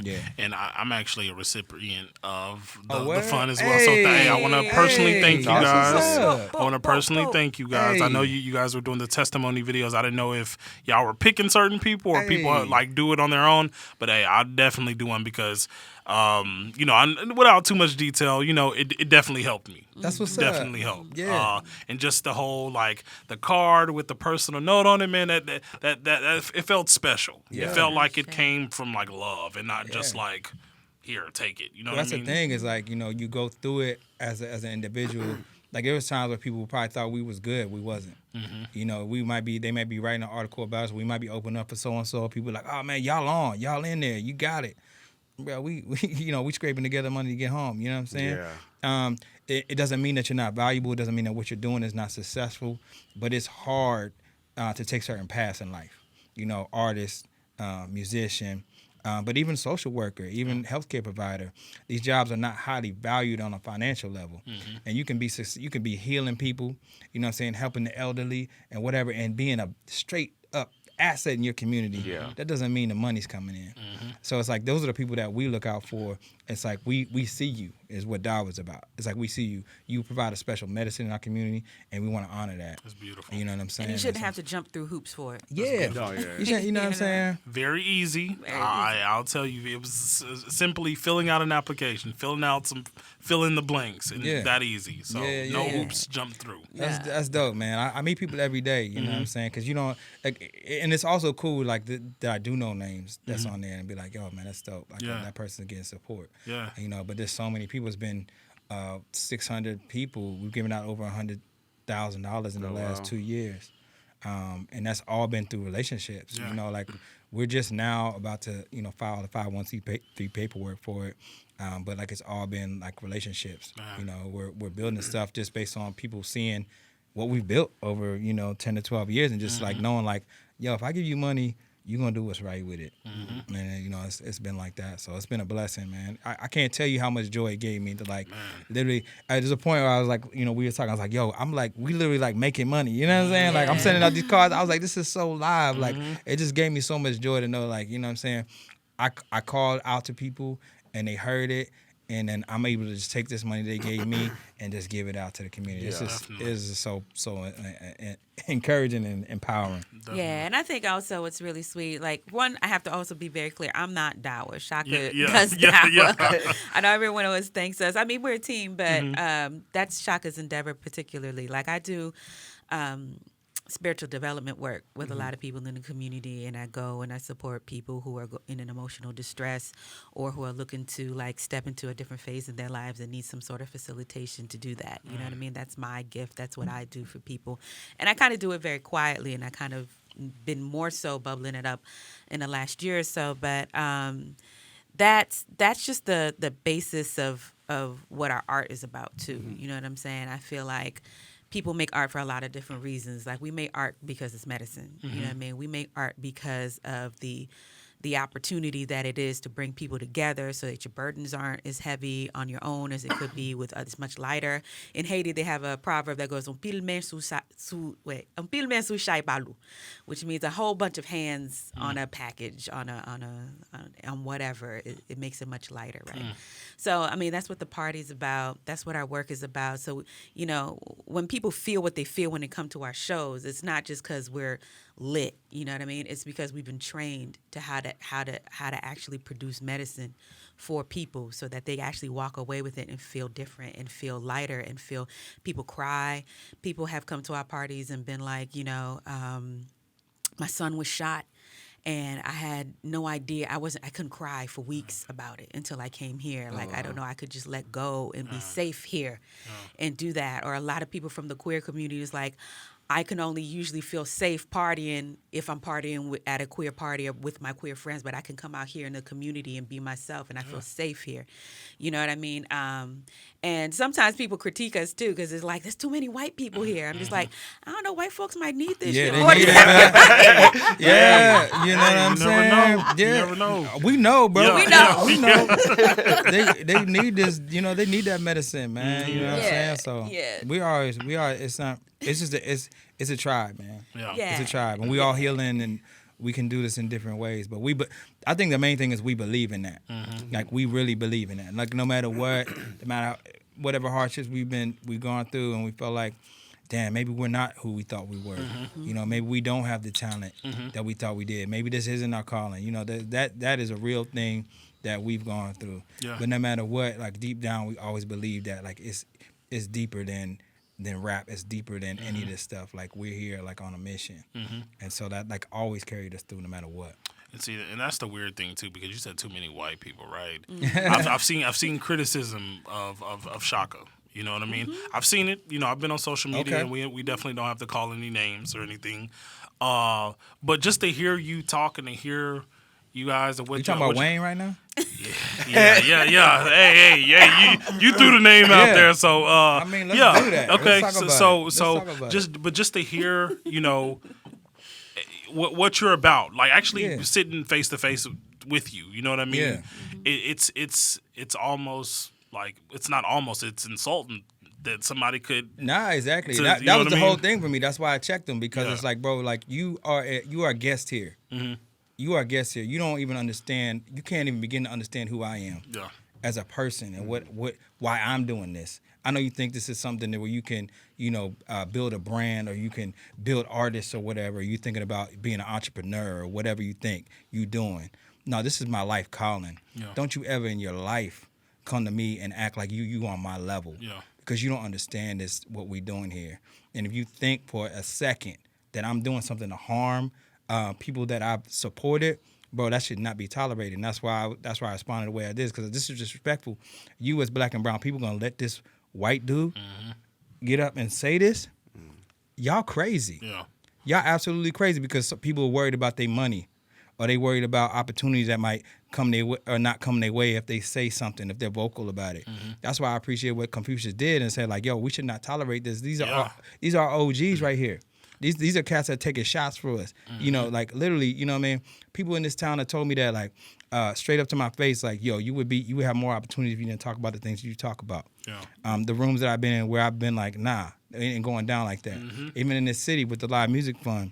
Yeah, and I'm actually a recipient of the word? fund as well. So I want to personally thank you guys. Awesome. I want to personally thank you guys. I know you guys were doing the testimony videos. I didn't know if y'all were picking certain people or people like do it on their own. But hey, I definitely do one because, without too much detail, it definitely helped me. That's what's definitely helped. Yeah, and just the whole like the card with the personal note on it, man. That it felt special. Yeah. It felt like it came from like love and not just like, here, take it. You know what I mean? That's the thing is like, you go through it as an individual, Like there was times where people probably thought we was good, we wasn't. You know, they might be writing an article about us. We might be opening up for so and so. People like, oh man, y'all in there, you got it, bro. We we scraping together money to get home. You know what I'm saying? Yeah. It doesn't mean that you're not valuable. It doesn't mean that what you're doing is not successful. But it's hard to take certain paths in life. You know, artist, musician. But even social worker, even healthcare provider, these jobs are not highly valued on a financial level. And you can be healing people, you know what I'm saying, helping the elderly and whatever, and being a straight up asset in your community. Yeah. That doesn't mean the money's coming in. So it's like those are the people that we look out for. It's like we see you is what Da was about. It's like we see you. You provide a special medicine in our community, and we want to honor that. That's beautiful. You know what I'm saying? And you shouldn't have to jump through hoops for it. Yeah. No, yeah. You know what I'm saying? Very easy. Very easy. I'll tell you, it was simply filling out an application, fill in the blanks, and Yeah. that easy. So no Yeah. hoops jumped through. That's dope, man. I meet people every day. You know what I'm saying? Because like, and it's also cool like that I do know names that's on there and be like, yo, man, that's dope. Like that person's getting support. Yeah. You know, but there's so many people. It's been 600 people. We've given out over $100,000 in the last 2 years, and that's all been through relationships. Yeah. You know, like we're just now about to file the 501c3 paperwork for it. But like it's all been like relationships. You know, we're building stuff just based on people seeing what we've built over 10 to 12 years, and just like knowing like, yo, if I give you money, you're gonna do what's right with it. And it's been like that. So it's been a blessing, man. I can't tell you how much joy it gave me to like literally. There's a point where I was like, we were talking. I was like, yo, we literally like making money. You know what I'm saying? Like I'm sending out these cards. I was like, this is so live. Like it just gave me so much joy to know, like, you know what I'm saying. I called out to people and they heard it. And then I'm able to just take this money they gave me and just give it out to the community. Yeah. It's just so encouraging and empowering. Yeah, and I think also it's really sweet. Like, one, I have to also be very clear. I'm not Dawa. Shaka does Dawa. I know everyone always thanks us. I mean, we're a team, but that's Shaka's endeavor particularly. Like, I do spiritual development work with a lot of people in the community, and I go and I support people who are in an emotional distress or who are looking to like step into a different phase in their lives and need some sort of facilitation to do that. You know what I mean? That's my gift. That's what I do for people, and I kind of do it very quietly, and I kind of been more so bubbling it up in the last year or so. But that's just the basis of what our art is about too. You know what I'm saying? I feel like people make art for a lot of different reasons. Like we make art because it's medicine. You know what I mean? We make art because of the opportunity that it is to bring people together so that your burdens aren't as heavy on your own as it could be with it's much lighter. In Haiti, they have a proverb that goes, "Un pile main sous chai balu," which means a whole bunch of hands on a package, on whatever. It makes it much lighter, right? So, I mean, that's what the party's about. That's what our work is about. So, when people feel what they feel when they come to our shows, it's not just because we're lit, you know what I mean? It's because we've been trained to how to actually produce medicine for people so that they actually walk away with it and feel different and feel lighter and feel people cry. People have come to our parties and been like, my son was shot and I had no idea. I couldn't cry for weeks about it until I came here. Like, I don't know, I could just let go and be safe here and do that. Or a lot of people from the queer community is like, I can only usually feel safe partying if I'm partying at a queer party or with my queer friends, but I can come out here in the community and be myself, and I feel safe here. You know what I mean? And sometimes people critique us, too, because it's like, there's too many white people here. I'm just like, I don't know, white folks might need this shit. They need that. Yeah, you know what I'm saying? You never know. We know, bro. We know. We know. They need this, they need that medicine, man. You know what I'm saying? So we are, it's a tribe, man. Yeah. It's a tribe, and we all healing, and we can do this in different ways. But I think the main thing is we believe in that. Like we really believe in that. Like no matter what, whatever hardships we've gone through, and we felt like, damn, maybe we're not who we thought we were. Maybe we don't have the talent that we thought we did. Maybe this isn't our calling. That is a real thing that we've gone through. Yeah. But no matter what, like deep down, we always believe that like it's deeper than rap. It's deeper than any of this stuff. Like we're here like on a mission, and so that like always carried us through no matter what. And that's the weird thing too, because you said too many white people, right? I've seen criticism of Chaka. You know what I mean? I've seen it. You know, I've been on social media, Okay. and we definitely don't have to call any names or anything. But just to hear you talk and to hear you guys and what You talking about Wayne right now? Yeah. Hey, you threw the name out Yeah. there, so I mean, let's do that. Okay, Let's talk about it. Let's talk about just to hear, you know, what you're about, like actually sitting face to face with you. You know what I mean? Yeah. It's almost like it's not almost. It's insulting that somebody could. Nah, exactly. To- That you know was what the I whole mean? thing for me. That's why I checked them because it's like, bro, like you are a guest here. You are a guest here. You don't even understand. You can't even begin to understand who I am Yeah. as a person and why I'm doing this. I know you think this is something that where you can, build a brand or you can build artists or whatever. You're thinking about being an entrepreneur or whatever you think you're doing. No, this is my life calling. Yeah. Don't you ever in your life come to me and act like you on my level. Yeah. Because you don't understand what we're doing here. And if you think for a second that I'm doing something to harm people that I've supported, bro, that should not be tolerated. And that's why I responded the way I did, because this is disrespectful. You as black and brown people gonna let this white dude get up and say this? Y'all crazy. Yeah. Y'all absolutely crazy because people are worried about their money, or they worried about opportunities that might come their way or not come their way if they say something, if they're vocal about it. That's why I appreciate what Confucius did and said, like, yo, we should not tolerate this. These are OGs right here. These are cats that are taking shots for us. You know, like literally, you know what I mean? People in this town have told me that, like, straight up to my face, like, yo, you would have more opportunities if you didn't talk about the things you talk about. Yeah. The rooms that I've been in where I've been like, nah, it ain't going down like that. Even in this city with the live music fund,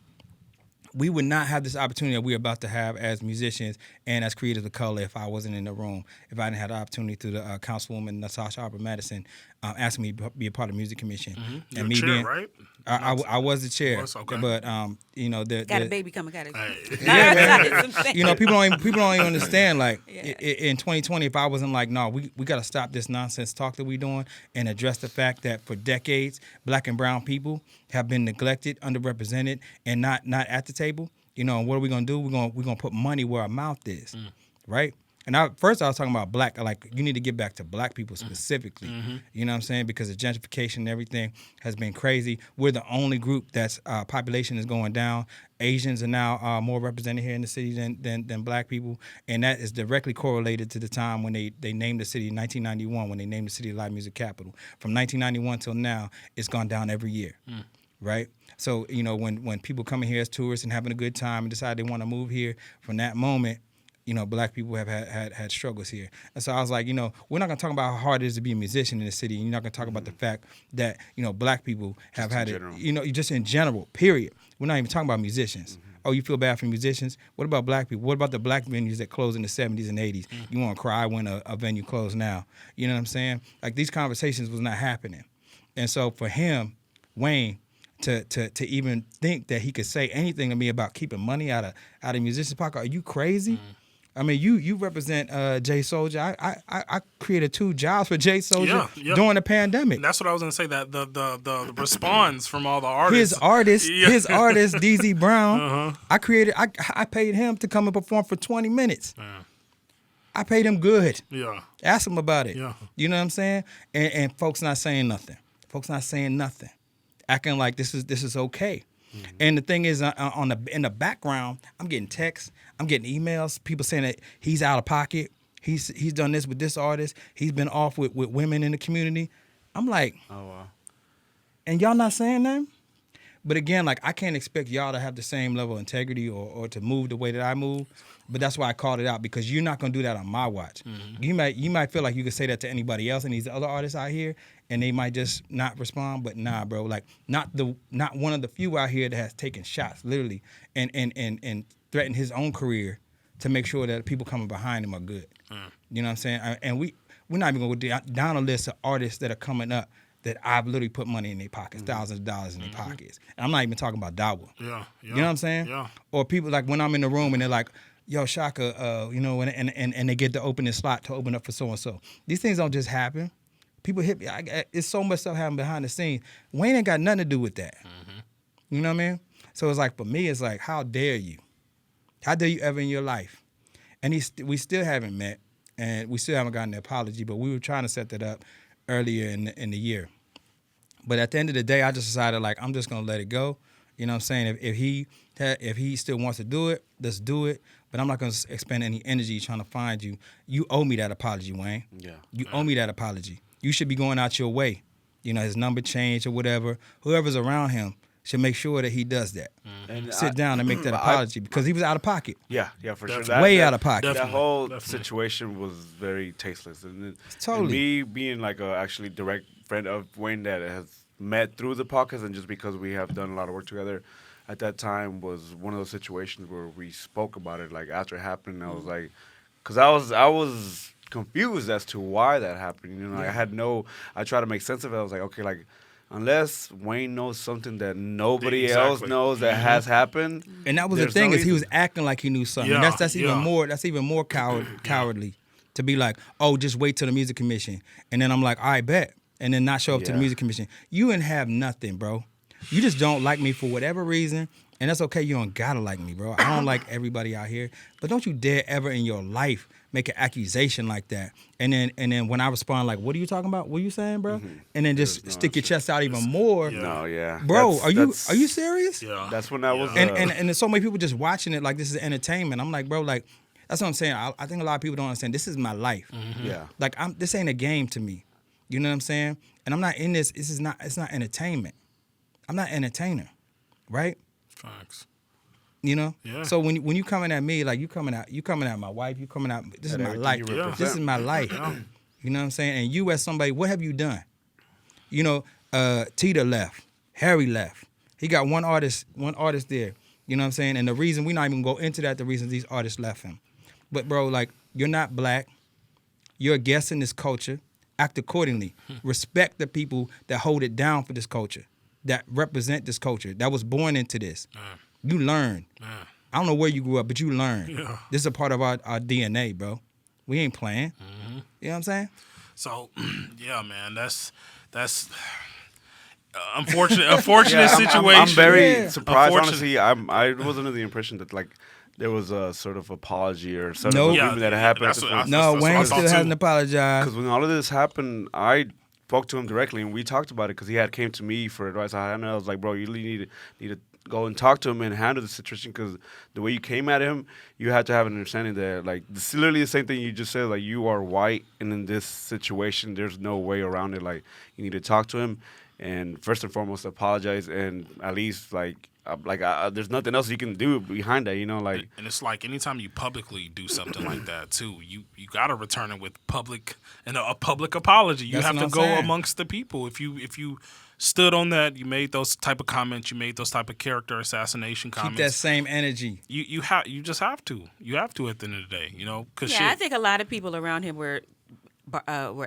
we would not have this opportunity that we're about to have as musicians and as creators of color if I wasn't in the room, if I didn't have the opportunity through the Councilwoman Natasha Harper Madison asking me to be a part of the Music Commission. You're a chair, right? I was the chair, Okay. but Got a baby coming. Got it. People don't even understand. Like in 2020, if I wasn't like, no, we got to stop this nonsense talk that we're doing and address the fact that for decades, black and brown people have been neglected, underrepresented, and not at the table. You know, what are we gonna do? We're gonna put money where our mouth is, right? And first I was talking about black, like you need to get back to black people specifically. You know what I'm saying? Because the gentrification and everything has been crazy. We're the only group that's population is going down. Asians are now more represented here in the city than black people. And that is directly correlated to the time when they named the city in 1991, when they named the city the Live Music Capital. From 1991 till now, it's gone down every year. Right? So, you know, when people come in here as tourists and having a good time and decide they want to move here, from that moment, you know, black people have had struggles here. And so I was like, you know, we're not going to talk about how hard it is to be a musician in the city. And you're not going to talk about the fact that, you know, black people have had it, you know, just in general, period. We're not even talking about musicians. Oh, you feel bad for musicians? What about black people? What about the black venues that closed in the 70s and 80s? You want to cry when a venue closed now. You know what I'm saying? Like, these conversations was not happening. And so for him, Wayne, to even think that he could say anything to me about keeping money out of musicians' pocket, are you crazy? I mean, you represent Jay Soulja. I created 2 jobs for Jay Soulja during the pandemic. And that's what I was gonna say. That the response from all the artists, his artist DZ Brown. I paid him to come and perform for 20 minutes. I paid him good. Yeah. Ask him about it. Yeah. You know what I'm saying? And folks not saying nothing. Folks not saying nothing. Acting like this is okay. And the thing is, in the background, I'm getting texts, I'm getting emails, people saying that he's out of pocket. He's done this with this artist. He's been off with women in the community. I'm like, Oh, wow. and y'all not saying that? But again, like, I can't expect y'all to have the same level of integrity or to move the way that I move. But that's why I called it out, because you're not gonna do that on my watch. You might feel like you could say that to anybody else and these other artists out here, and they might just not respond. But nah, bro, like not one of the few out here that has taken shots, literally, and threatened his own career to make sure that people coming behind him are good. You know what I'm saying? And we're not even gonna go down a list of artists that are coming up that I've literally put money in their pockets, thousands of dollars in their pockets. And I'm not even talking about Dawa. Yeah. You know what I'm saying? Yeah. Or people, like, when I'm in the room and they're like, yo, Chaka, you know, and they get the opening slot to open up for so-and-so. These things don't just happen. People hit me. It's so much stuff happening behind the scenes. Wayne ain't got nothing to do with that. You know what I mean? So it's like, for me, it's like, how dare you? How dare you ever in your life? And we still haven't met, and we still haven't gotten the apology, but we were trying to set that up earlier in the year. But at the end of the day, I just decided like I'm just gonna let it go. You know what I'm saying? If he still wants to do it, let's do it. But I'm not gonna expend any energy trying to find you. You owe me that apology, Wayne. Yeah. You owe me that apology. You should be going out your way. You know, his number changed or whatever. Whoever's around him should make sure that he does that. And Sit down and make that apology because he was out of pocket. Yeah, for sure. Way out of pocket. That whole situation was very tasteless. And me being like a actually direct friend of Wayne that has met through the podcast and just because we have done a lot of work together, at that time was one of those situations where we spoke about it. Like after it happened, I was like, because I was confused as to why that happened. You know, I tried to make sense of it. I was like, okay, like unless Wayne knows something that nobody else knows that has happened. And that was the thing is he was acting like he knew something. Yeah, That's even more cowardly to be like, oh, just wait till the music commission. And then I'm like, I bet. And then not show up to the music commission. You ain't have nothing, bro. You just don't like me for whatever reason. And that's okay. You don't gotta like me, bro. I don't like everybody out here. But don't you dare ever in your life make an accusation like that. And then when I respond like, what are you talking about? What are you saying, bro? And then just stick your chest out even more. No, yeah. Bro, are you serious? Yeah. That's when I was. And there's so many people just watching it like this is entertainment. I'm like, bro, like that's what I'm saying. I think a lot of people don't understand. This is my life. Yeah. Like this ain't a game to me. You know what I'm saying? And I'm not in this. It's not entertainment. I'm not an entertainer, right? Facts. You know? Yeah. So when you coming at me, like you coming at my wife, you coming out, this is my life. This is my life. You know what I'm saying? And you as somebody, what have you done? You know, Tita left. Harry left. He got one artist there. You know what I'm saying? And the reason, we're not even going to go into that, the reason these artists left him. But bro, like, you're not black. You're a guest in this culture. Act accordingly. Respect the people that hold it down for this culture, that represent this culture, that was born into this. You learn. I don't know where you grew up, but you learn. Yeah. This is a part of our DNA, bro. We ain't playing. You know what I'm saying? So, yeah, man, that's unfortunate situation. I'm very surprised, honestly. I was under the impression that like there was a sort of apology or sort of agreement that happened. Wayne still hasn't apologized. Because when all of this happened, I spoke to him directly and we talked about it because he had came to me for advice. I was like, bro, you really need to go and talk to him and handle the situation because the way you came at him, you had to have an understanding that like this is literally the same thing you just said. Like you are white and in this situation, there's no way around it. Like you need to talk to him and first and foremost apologize and at least there's nothing else you can do behind that, you know, like. And it's like anytime you publicly do something like that too, you gotta return it with a public apology. You have to go amongst the people. If you stood on that, you made those type of comments, you made those type of character assassination comments. Keep that same energy. You just have to. You have to at the end of the day, you know. I think a lot of people around him were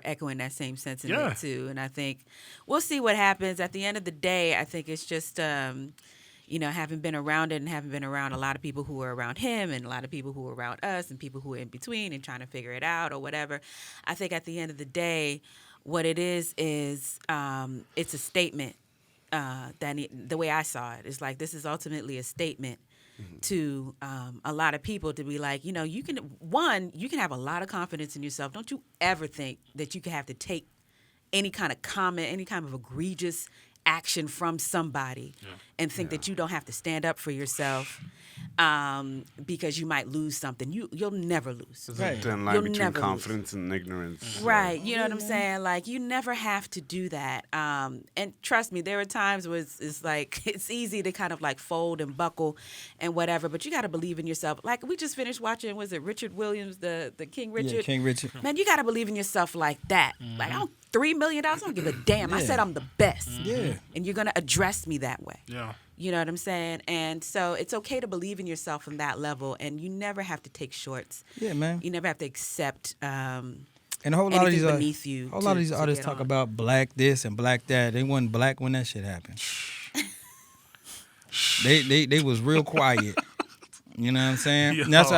echoing that same sentiment too, and I think we'll see what happens. At the end of the day, I think it's just having been around it and having been around a lot of people who were around him and a lot of people who were around us and people who were in between and trying to figure it out or whatever. I think at the end of the day, what it is it's a statement. The way I saw it is like this is ultimately a statement to a lot of people to be like, you can have a lot of confidence in yourself. Don't you ever think that you can have to take any kind of comment, any kind of egregious action from somebody and think that you don't have to stand up for yourself because you might lose something. You'll never lose. There's a thin line between confidence and ignorance. Right. You know what I'm saying? Like, you never have to do that. And trust me, there are times where it's like, it's easy to kind of like fold and buckle and whatever, but you got to believe in yourself. Like, we just finished watching, was it Richard Williams, the King Richard? Yeah, King Richard. Man, you got to believe in yourself like that. Like, $3 million, I don't give a damn. I said I'm the best. Yeah. And you're going to address me that way. Yeah. You know what I'm saying? And so it's okay to believe in yourself on that level, and you never have to take shorts. Yeah, man. You never have to accept and a whole lot of these beneath you. A lot of these artists talk about black this and black that. They wasn't black when that shit happened. they was real quiet. You know what I'm saying? And that's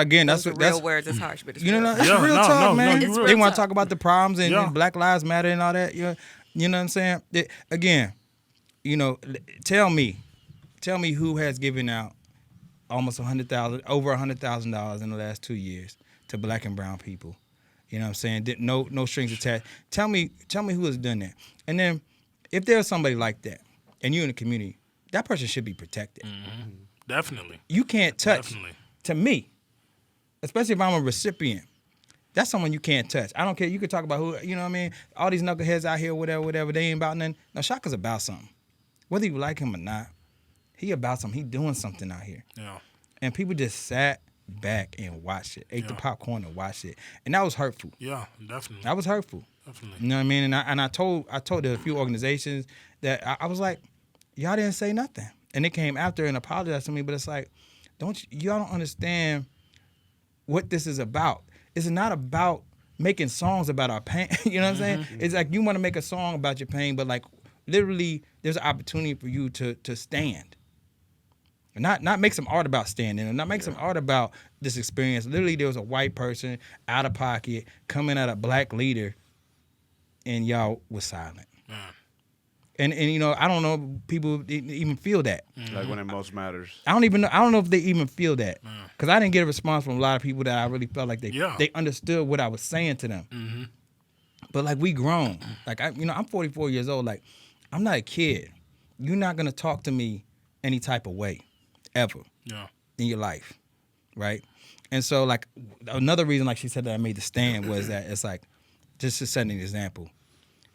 real words. It's harsh, but it's real talk, man. They want to talk about the problems and Black Lives Matter and all that. You know what I'm saying? Again, tell me who has given out almost over $100,000 in the last 2 years to black and brown people. You know what I'm saying? No strings attached. Tell me who has done that. And then if there's somebody like that and you're in the community, that person should be protected. Mm-hmm. Definitely. You can't touch, Definitely. to me, especially if I'm a recipient, that's someone you can't touch. I don't care. You could talk about who, you know what I mean? All these knuckleheads out here, whatever, they ain't about nothing. No, Chaka's about something. Whether you like him or not, he about something. He doing something out here. Yeah. And people just sat back and watched it, ate the popcorn and watched it. And that was hurtful. Yeah, definitely. That was hurtful. Definitely. You know what I mean? And I told a few organizations that I was like, y'all didn't say nothing. And they came after and apologized to me, but it's like, y'all don't understand what this is about. It's not about making songs about our pain. You know what I'm saying? It's like you want to make a song about your pain, but like literally there's an opportunity for you to stand. And not make some art about standing, and not make some art about this experience. Literally, there was a white person out of pocket coming at a black leader, and y'all was silent. Man. And you know, I don't know if people even feel that. Like when it most matters. I don't know if they even feel that, because I didn't get a response from a lot of people that I really felt like they understood what I was saying to them. Mm-hmm. But like we grown, like I'm 44 years old. Like I'm not a kid. You're not gonna talk to me any type of way, ever in your life, right? And so like another reason, like she said, that I made the stand was that it's like just to set an example.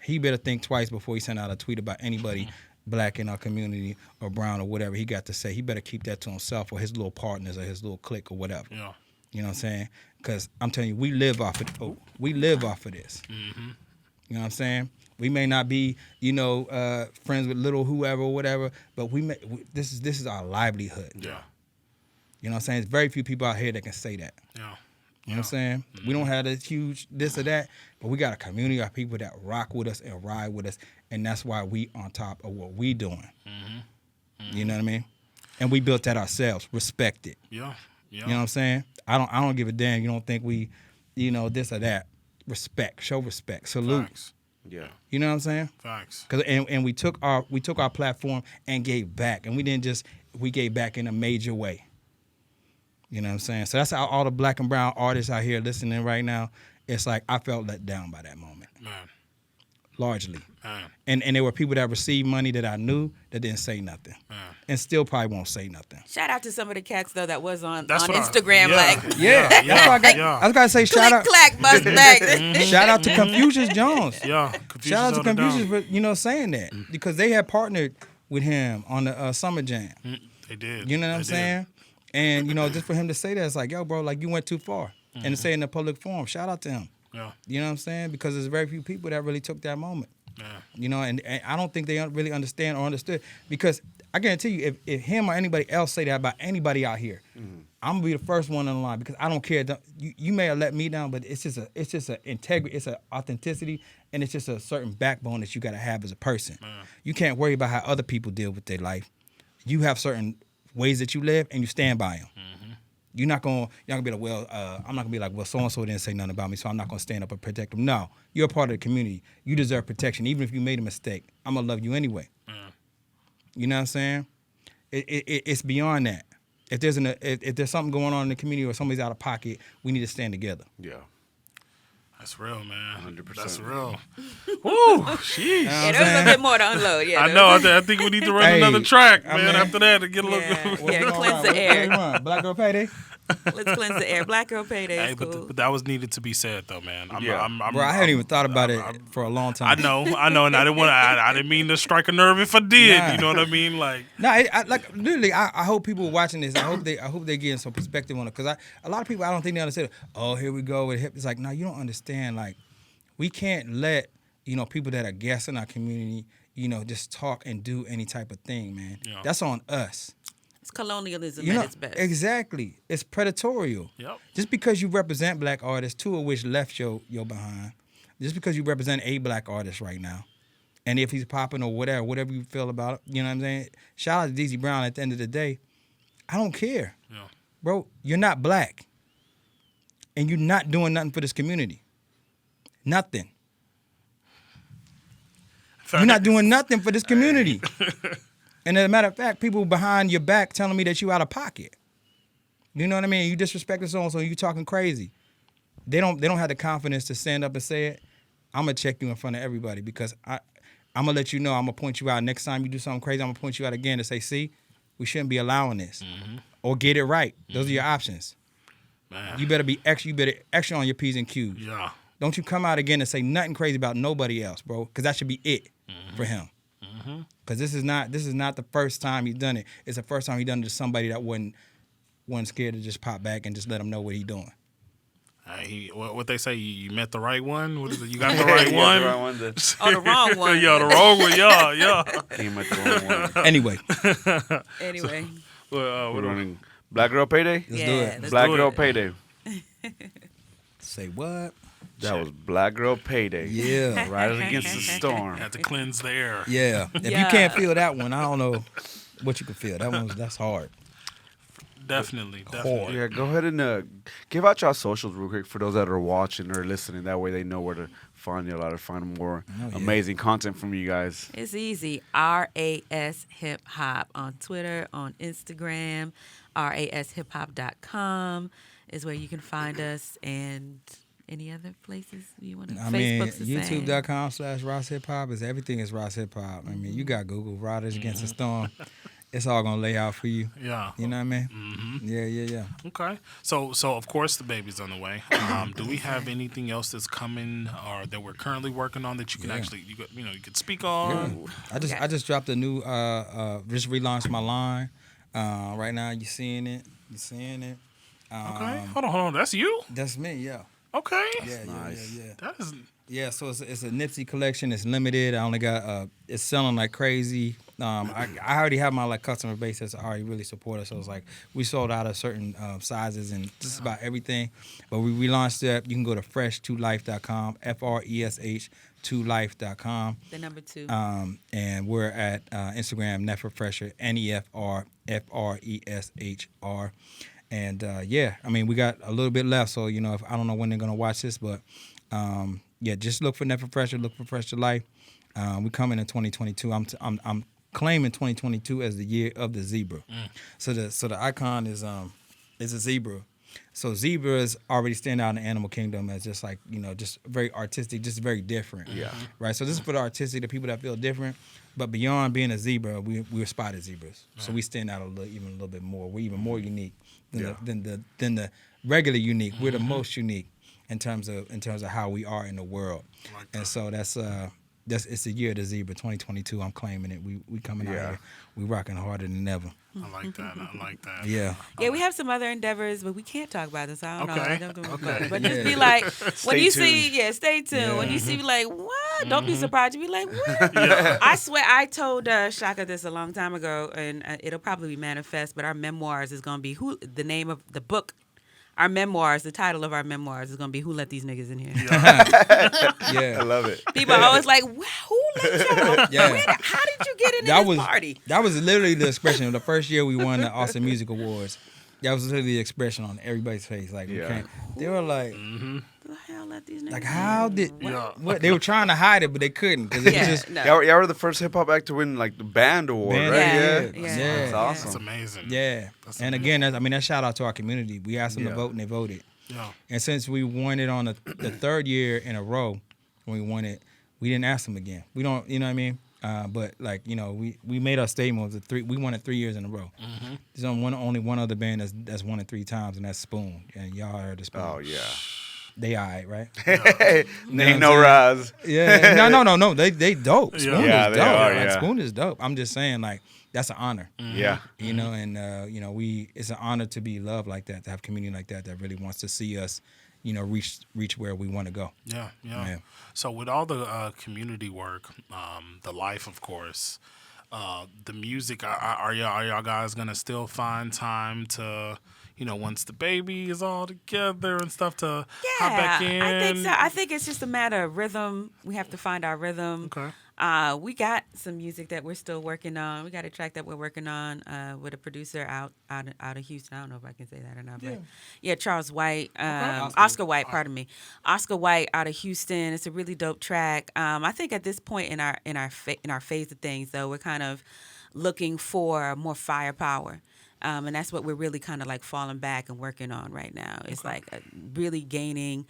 He better think twice before he send out a tweet about anybody black in our community or brown or whatever he got to say. He better keep that to himself or his little partners or his little clique or whatever. Yeah. You know what I'm saying? Because I'm telling you, we live off of this. Mm-hmm. You know what I'm saying? We may not be, friends with little whoever or whatever, but this is our livelihood. Yeah. You know what I'm saying? There's very few people out here that can say that. Yeah. You know what I'm saying? We don't have this huge this or that, but we got a community of people that rock with us and ride with us, and that's why we on top of what we doing. You know what I mean? And we built that ourselves. Respect it. Yeah. You know what I'm saying? I don't give a damn. You don't think we, this or that. Respect. Show respect. Salute. Facts. Yeah. You know what I'm saying? Facts. And we took our platform and gave back, and we gave back in a major way. You know what I'm saying? So that's how all the black and brown artists out here listening right now, it's like I felt let down by that moment. Man. Largely. Man. And there were people that received money that I knew that didn't say nothing. Man. And still probably won't say nothing. Shout out to some of the cats though that was on That's what Instagram. Yeah. That's why I was gotta say shout out. Click, clack, bust back. Shout out to Confucius Jones. Yeah. Shout out to Confucius for saying that, because they had partnered with him on the Summer Jam. They did. You know what I'm saying? And just for him to say that, it's like, yo, bro, like you went too far. And to say it in a public forum, shout out to him. Yeah. You know what I'm saying? Because there's very few people that really took that moment. Yeah. And I don't think they really understand or understood, because I guarantee you, if him or anybody else say that about anybody out here, I'm gonna be the first one on the line, because I don't care. You may have let me down, but it's just a integrity, it's an authenticity, and it's just a certain backbone that you gotta have as a person. You can't worry about how other people deal with their life. You have certain ways that you live, and you stand by them. You're not gonna be like, well, I'm not gonna be like, well, so and so didn't say nothing about me, so I'm not gonna stand up and protect them. No, you're a part of the community. You deserve protection, even if you made a mistake. I'm gonna love you anyway. You know what I'm saying? It's beyond that. If there's something going on in the community or somebody's out of pocket, we need to stand together. Yeah. That's real, man. 100%. That's real. Woo, jeez. Yeah, there was a bit more to unload. Yeah, I know. I think we need to run another track, man. After that, to get a little. Cleanse the air. Black Girl Payday. Let's cleanse the air. Black Girl Payday is Hey, cool. but that was needed to be said, though, man. Bro, I hadn't even thought about it for a long time. I know, and I didn't mean to strike a nerve if I did. Nah. You know what I mean? Like, No, like literally, I hope people watching this. I hope they're getting some perspective on it, because a lot of people, I don't think they understand. Oh, here we go with hip. It's like, no, you don't understand. Like, we can't let people that are guests in our community, just talk and do any type of thing, man. Yeah. That's on us. It's colonialism at its best. Exactly. It's predatorial. Yep. Just because you represent black artists, two of which left your behind, just because you represent a black artist right now, and if he's popping or whatever you feel about it, you know what I'm saying? Shout out to DZ Brown. At the end of the day, I don't care. Yeah. Bro, you're not black. And you're not doing nothing for this community. Nothing. You're not doing nothing for this community. And as a matter of fact, people behind your back telling me that you out of pocket. You know what I mean? You disrespecting so-and-so, you talking crazy. they don't have the confidence to stand up and say it, I'm gonna check you in front of everybody because I'm gonna let you know. I'm gonna point you out next time you do something crazy. I'm gonna point you out again to say, see, we shouldn't be allowing this, or get it right. Those are your options. Man. You better be extra. You better extra on your P's and Q's. Yeah. Don't you come out again and say nothing crazy about nobody else, bro, because that should be it for him. Because this is not the first time he's done it. It's the first time he done it to somebody that wasn't scared to just pop back and just let him know what he doing. What they say, you met the right one? What is it? You got the right one? The right one. Oh, the wrong one. Yeah, the wrong one. Yeah. He met the wrong one. Anyway, Anyway. We're running Black Girl Payday? let's do it. let's Black do Girl it. Payday. Say what? That was Black Girl Payday. Yeah. Riders Against the Storm. had to cleanse the air. Yeah. If you Yeah. can't feel that one, I don't know what you can feel. That's hard. Definitely. Yeah, go ahead and give out your socials real quick for those that are watching or listening. That way they know where to find you, to find more amazing content from you guys. It's easy. RAS Hip Hop on Twitter, on Instagram. RASHipHop.com is where you can find us, and any other places you want to. I mean, Facebook's the same. YouTube.com/Ross Hip Hop is everything is Ross Hip Hop. I mean, you got Google Riders Against the Storm. It's all gonna lay out for you. Yeah. You know what I mean? Yeah. Okay. So of course the baby's on the way. Do we have anything else that's coming or that we're currently working on that you can actually you could speak on? I just dropped a new just relaunched my line. Right now you seeing it. Okay. Hold on. That's you? That's me, yeah. Okay. Yeah. That is. Yeah, so it's a Nipsey collection. It's limited. I only got it's selling like crazy. I already have my customer base that's already really support us. So it's like we sold out of certain sizes and just about everything. But we relaunched it. You can go to fresh2life.com, FRESH2life.com. The number 2. And we're at Instagram Nefrefresher, NEFRFRESHR. And I mean we got a little bit left. So if I don't know when they're gonna watch this, but just look for Nefrefresher, look for Fresh to Life. We coming in 2022. I'm claiming 2022 as the year of the zebra. So the icon is a zebra. So zebras already stand out in the animal kingdom as just just very artistic, just very different. Yeah. Right. So this is for the artistic, the people that feel different. But beyond being a zebra, we're spotted zebras. So we stand out even a little bit more. We're even more unique than the regular unique. We're the most unique in terms of how we are in the world. And so it's the year of the zebra, 2022. I'm claiming it. We coming out here. We rocking harder than ever. I like that. Yeah. Yeah, we have some other endeavors, but we can't talk about this. I don't know. Okay. But just be like, when Stay you tuned. see, stay tuned. Yeah. When you see, like, what? Don't be surprised. You be like, what? I swear, I told Chaka this a long time ago, and it'll probably be manifest, but our memoirs is going to be the name of the book. Our memoirs, the title of our memoirs is going to be Who Let These Niggas In Here? Yeah. I love it. People are always like, wow, who let y'all? Yeah. How did you get into this party? That was literally the expression of the first year we won the Austin Music Awards. That was literally the expression on everybody's face. Like, they were like, Who the hell let these niggas like in how here? did what? They were trying to hide it, but they couldn't because it was just no. Y'all were the first hip hop act to win the band award, Band right? award. Yeah. Yeah. That's awesome. That's amazing. yeah. And again, that shout out to our community. We asked them to vote and they voted. Yeah. And since we won it on the third year in a row, when we won it, we didn't ask them again. We don't, you know what I mean? But we made our statement of we won it 3 years in a row. There's only one other band that's won it 3 times, and that's Spoon. And y'all heard the Spoon. Oh yeah. They all right, right? Ain't no rise. Yeah. No. They dope. Spoon Yeah, is they dope. are, Like, yeah. Spoon is dope. I'm just saying, like, that's an honor. Yeah. You know, and it's an honor to be loved like that, to have community like that really wants to see us, reach where we want to go. Yeah. So with all the community work, the life, of course, the music, are y'all guys gonna still find time to, once the baby is all together and stuff, to hop back in? I think so. I think it's just a matter of rhythm. We have to find our rhythm. Okay. We got some music that we're still working on. We got a track that we're working on with a producer out of Houston. I don't know if I can say that or not. But yeah, Charles White, Oscar White. Pardon me, Oscar White out of Houston. It's a really dope track. I think at this point in our phase of things, though, we're kind of looking for more firepower. And that's what we're really kind of like falling back and working on right now. It's like really gaining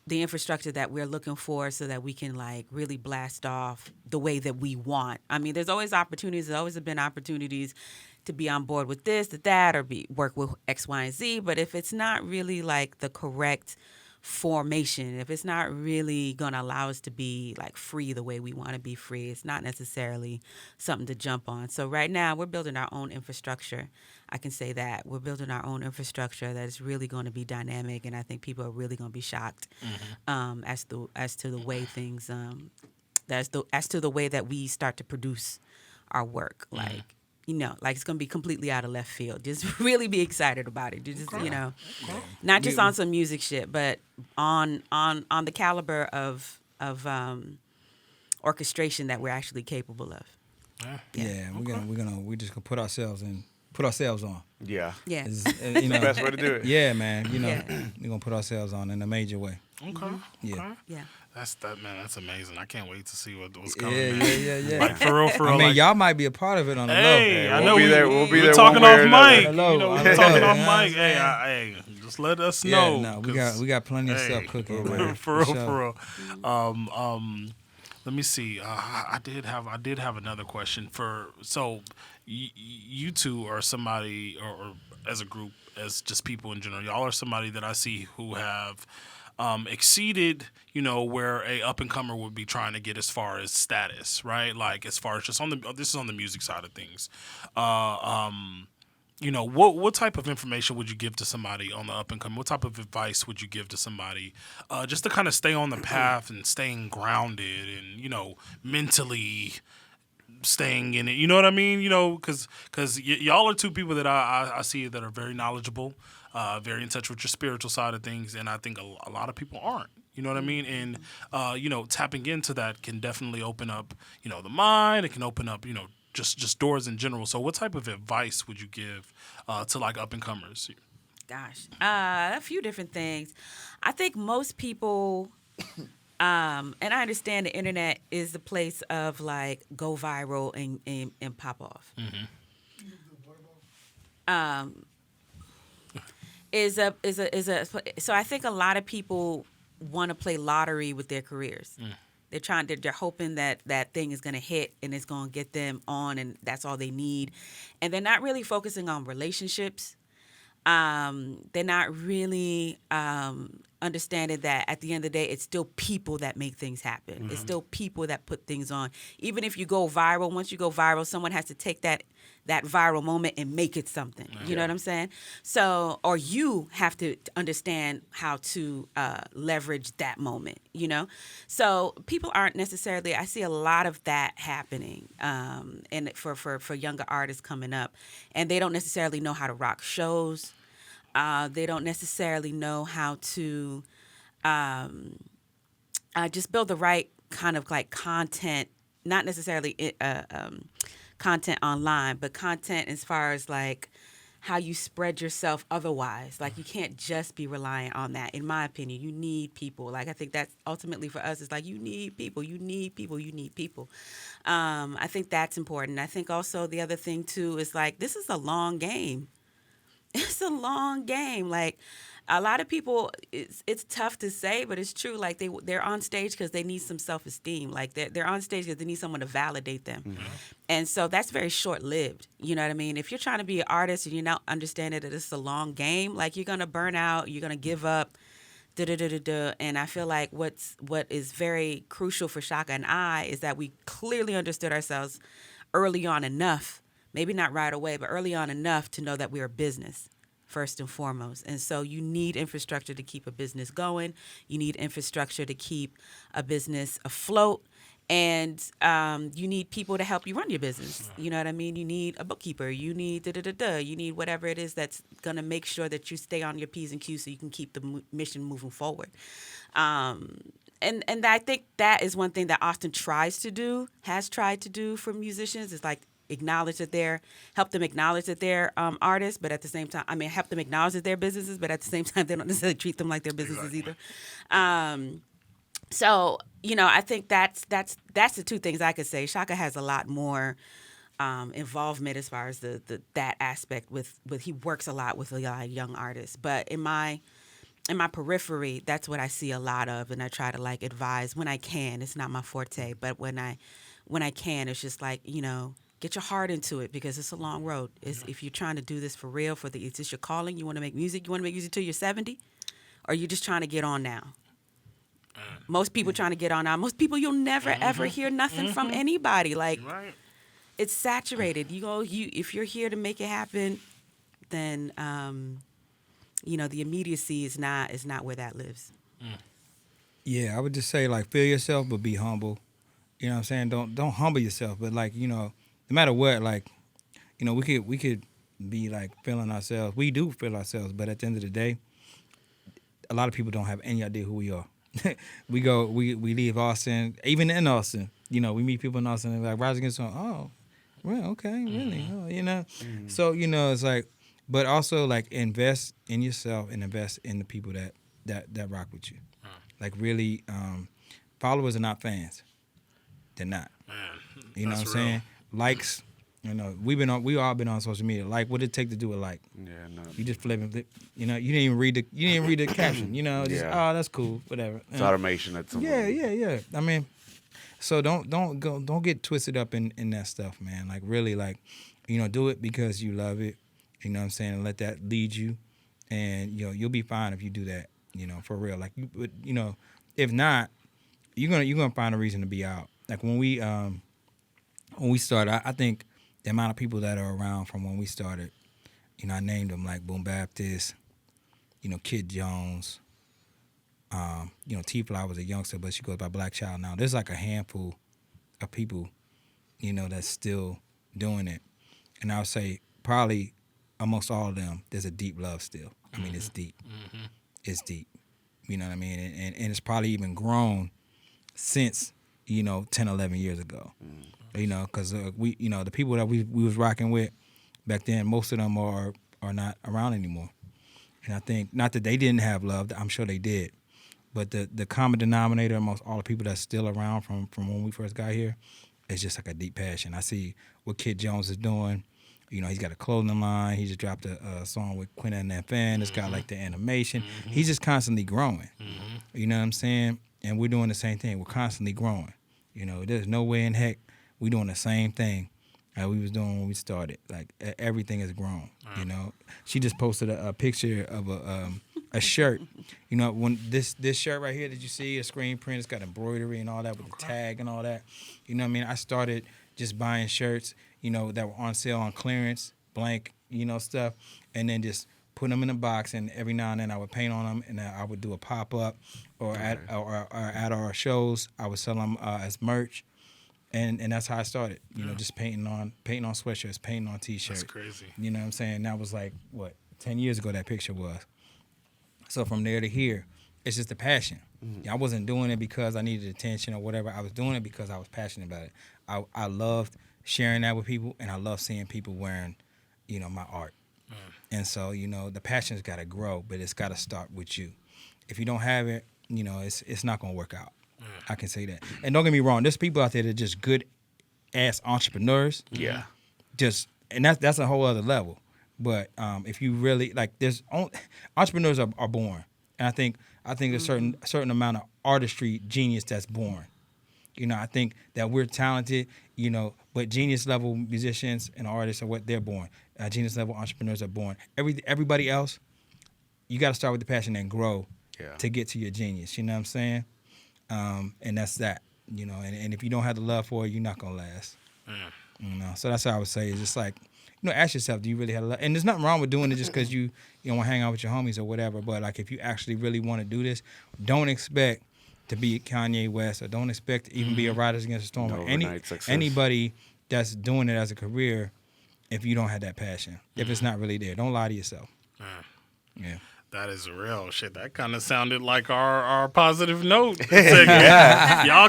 the infrastructure that we're looking for so that we can like really blast off the way that we want. I mean, there's always opportunities. There's always been opportunities to be on board with this, that, or work with X, Y, and Z. But if it's not really like the correct formation, if it's not really going to allow us to be like free the way we want to be free, it's not necessarily something to jump on. So right now we're building our own infrastructure. I can say that we're building our own infrastructure that is really going to be dynamic, and I think people are really going to be shocked as to the way things as to the way that we start to produce our work. Like, you know, like it's going to be completely out of left field. Just really be excited about it. Just, you know, not just on some music shit, but on the caliber of orchestration that we're actually capable of. Yeah, we're just gonna put ourselves on. Yeah. Yeah. You The know, best way to do it. yeah, man. You know, Yeah. we're gonna put ourselves on in a major way. Okay. Yeah. Okay. Yeah. That's amazing. I can't wait to see what's coming. Yeah, man. yeah. Like for real. I mean, like, y'all might be a part of it on the hey, low. I We'll know be there. We'll be we're there talking one way off or another. mic. Hello, You know, I we're know, talking you off know what mic. I'm Hey, saying? just let us Yeah, know. no, we 'cause- got plenty of hey, stuff cooking, man. For real, sure. for real. Let me see. I did have another question for. So, you two are somebody, or as a group, as just people in general, y'all are somebody that I see who have exceeded, you know, where a up and comer would be trying to get as far as status, right? Like as far as just this is on the music side of things. You know, what type of information would you give to somebody on the up and coming? What type of advice would you give to somebody just to kind of stay on the path and staying grounded and, you know, mentally staying in it? You know what I mean? You know, because y'all are two people that I see that are very knowledgeable, very in touch with your spiritual side of things, and I think a lot of people aren't. You know what I mean? And, you know, tapping into that can definitely open up, you know, the mind. It can open up, you know, just doors in general. So what type of advice would you give to like up and comers? Gosh, a few different things. I think most people, and I understand the internet is the place of like go viral and pop off. So I think a lot of people want to play lottery with their careers. They're hoping that thing is going to hit and it's going to get them on, and that's all they need. And they're not really focusing on relationships. They're not really understanding that at the end of the day, it's still people that make things happen. It's still people that put things on. Even if you go viral, once you go viral, someone has to take that viral moment and make it something. You know what I'm saying? So, or you have to understand how to leverage that moment, you know? So people aren't necessarily, I see a lot of that happening and for younger artists coming up, and they don't necessarily know how to rock shows. They don't necessarily know how to just build the right kind of like content, not necessarily content online, but content as far as like how you spread yourself otherwise. Like you can't just be reliant on that. In my opinion, you need people. Like I think that's ultimately for us, it's like you need people. I think that's important. I think also the other thing too is like this is a long game. It's a long game. Like a lot of people, it's tough to say, but it's true. Like they're on stage because they need some self-esteem. Like they're on stage because they need someone to validate them. And so that's very short-lived. You know what I mean? If you're trying to be an artist and you're not understanding that it's a long game, like you're gonna burn out, you're gonna give up. And I feel like what is very crucial for Chaka and I is that we clearly understood ourselves early on enough. Maybe not right away, but early on enough to know that we're a business first and foremost. And so you need infrastructure to keep a business going. You need infrastructure to keep a business afloat. And you need people to help you run your business. You know what I mean? You need a bookkeeper. You need You need whatever it is that's going to make sure that you stay on your P's and Q's so you can keep the mission moving forward. And I think that is one thing that Austin has tried to do for musicians is like, help them acknowledge that they're artists, but at the same time, help them acknowledge that they're businesses, but at the same time, they don't necessarily treat them like they're businesses either. So, you know, I think that's the two things I could say. Chaka has a lot more involvement as far as that aspect with he works a lot with a lot of young artists. But in my periphery, that's what I see a lot of, and I try to like advise when I can. It's not my forte, but when I can, it's just like, get your heart into it, because it's a long road. If you're trying to do this for real, is this your calling? You want to make music? You want to make music till you're 70? Or are you just trying to get on now? Most people trying to get on now. Most people, you'll never ever hear nothing from anybody. Like, it's saturated. If you're here to make it happen, then the immediacy is not where that lives. Yeah, I would just say, like, feel yourself, but be humble. You know what I'm saying? Don't humble yourself, but, like, no matter what, like, we could be, like, feeling ourselves. We do feel ourselves, but at the end of the day, a lot of people don't have any idea who we are. we leave Austin, even in Austin, we meet people in Austin and like, Rise Against the Storm, oh, well, okay, really, So, it's like, but also, like, invest in yourself and invest in the people that rock with you. Like, really, followers are not fans. They're not. Man, you know what I'm saying? Likes, we all been on social media. Like, what it take to do a like? Yeah, no. You just flip. You didn't even read the caption. Just oh, that's cool, whatever. It's automation at some point. Yeah. I mean, so don't get twisted up in that stuff, man. Like, really, like, do it because you love it. You know what I'm saying? And let that lead you, and you'll be fine if you do that. For real. Like, if not, you're gonna find a reason to be out. Like, when we started, I think the amount of people that are around from when we started, I named them, like Boom Baptist, Kid Jones, T-Fly was a youngster, but she goes by Black Child now. There's like a handful of people, that's still doing it. And I would say probably amongst all of them, there's a deep love still. I mean, it's deep. Mm-hmm. It's deep. You know what I mean? And it's probably even grown since, 10, 11 years ago. Because the people that we was rocking with back then, most of them are not around anymore. And I think, not that they didn't have love, I'm sure they did, but the common denominator amongst all the people that's still around from when we first got here is just like a deep passion. I see what Kid Jones is doing. He's got a clothing line. He just dropped a song with Quinta and Fan. It's got like the animation. Mm-hmm. He's just constantly growing. Mm-hmm. You know what I'm saying? And we're doing the same thing. We're constantly growing. There's no way in heck we doing the same thing that we was doing when we started. Like, everything has grown. She just posted a picture of a shirt. When this shirt right here that you see, a screen print, it's got embroidery and all that with the tag and all that. I started just buying shirts, that were on sale on clearance, blank, stuff, and then just put them in a box, and every now and then I would paint on them, and I would do a pop-up, or at our shows, I would sell them as merch. And that's how I started, just painting on sweatshirts, painting on T-shirts. That's crazy. You know what I'm saying? That was like, 10 years ago that picture was. So from there to here, it's just a passion. Mm-hmm. I wasn't doing it because I needed attention or whatever. I was doing it because I was passionate about it. I loved sharing that with people, and I love seeing people wearing, my art. Mm. And so, the passion's got to grow, but it's got to start with you. If you don't have it, it's not going to work out. I can say that. And don't get me wrong, there's people out there that are just good ass entrepreneurs. Yeah. And that's a whole other level. But if you really entrepreneurs are born. And I think a certain amount of artistry genius that's born. I think that we're talented, but genius level musicians and artists are what they're born. Genius level entrepreneurs are born. Everybody else, you got to start with the passion and grow to get to your genius. You know what I'm saying? And that's that, and if you don't have the love for it, you're not going to last. So that's how I would say. It's just like, ask yourself, do you really have love? And there's nothing wrong with doing it just because you want to hang out with your homies or whatever. But like, if you actually really want to do this, don't expect to be Kanye West, or don't expect to even be a Riders Against the Storm, or anybody that's doing it as a career if you don't have that passion. If it's not really there, don't lie to yourself. Yeah. That is real shit. That kind of sounded like our positive note. Y'all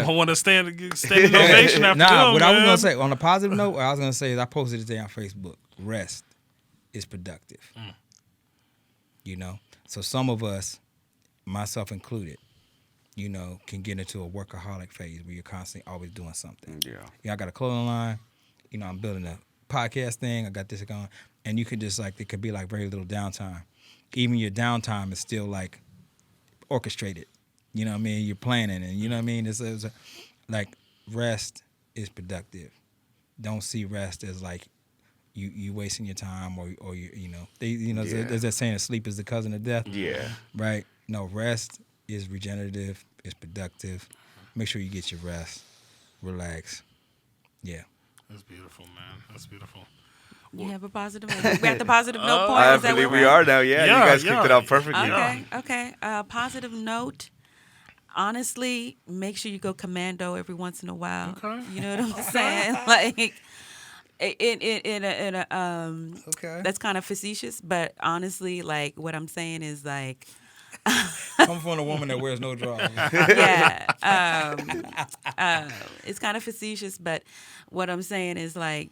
want to stand in ovation after what I was going to say, on a positive note, what I was going to say is I posted today on Facebook, rest is productive. So some of us, myself included, can get into a workaholic phase where you're constantly always doing something. Yeah. I got a clothing line. I'm building a podcast thing. I got this going. And you could just it could be like very little downtime. Even your downtime is still like orchestrated. You know what I mean? You're planning, and you know what I mean? It's like rest is productive. Don't see rest as like you wasting your time or there's that saying that sleep is the cousin of death. Yeah. Right? No, rest is regenerative, it's productive. Make sure you get your rest. Relax. Yeah. That's beautiful, man. That's beautiful. You have a positive note. We at the positive note point? I Is that believe where we we're are at? now. Yeah, Yeah, you guys kicked it yeah. out perfectly. Okay. Positive note. Honestly, make sure you go commando every once in a while. Okay. You know what I'm saying? Like, Okay. that's kind of facetious, but honestly, like what I'm saying is like, Come from a woman that wears no drawers. yeah, it's kind of facetious, but what I'm saying is like.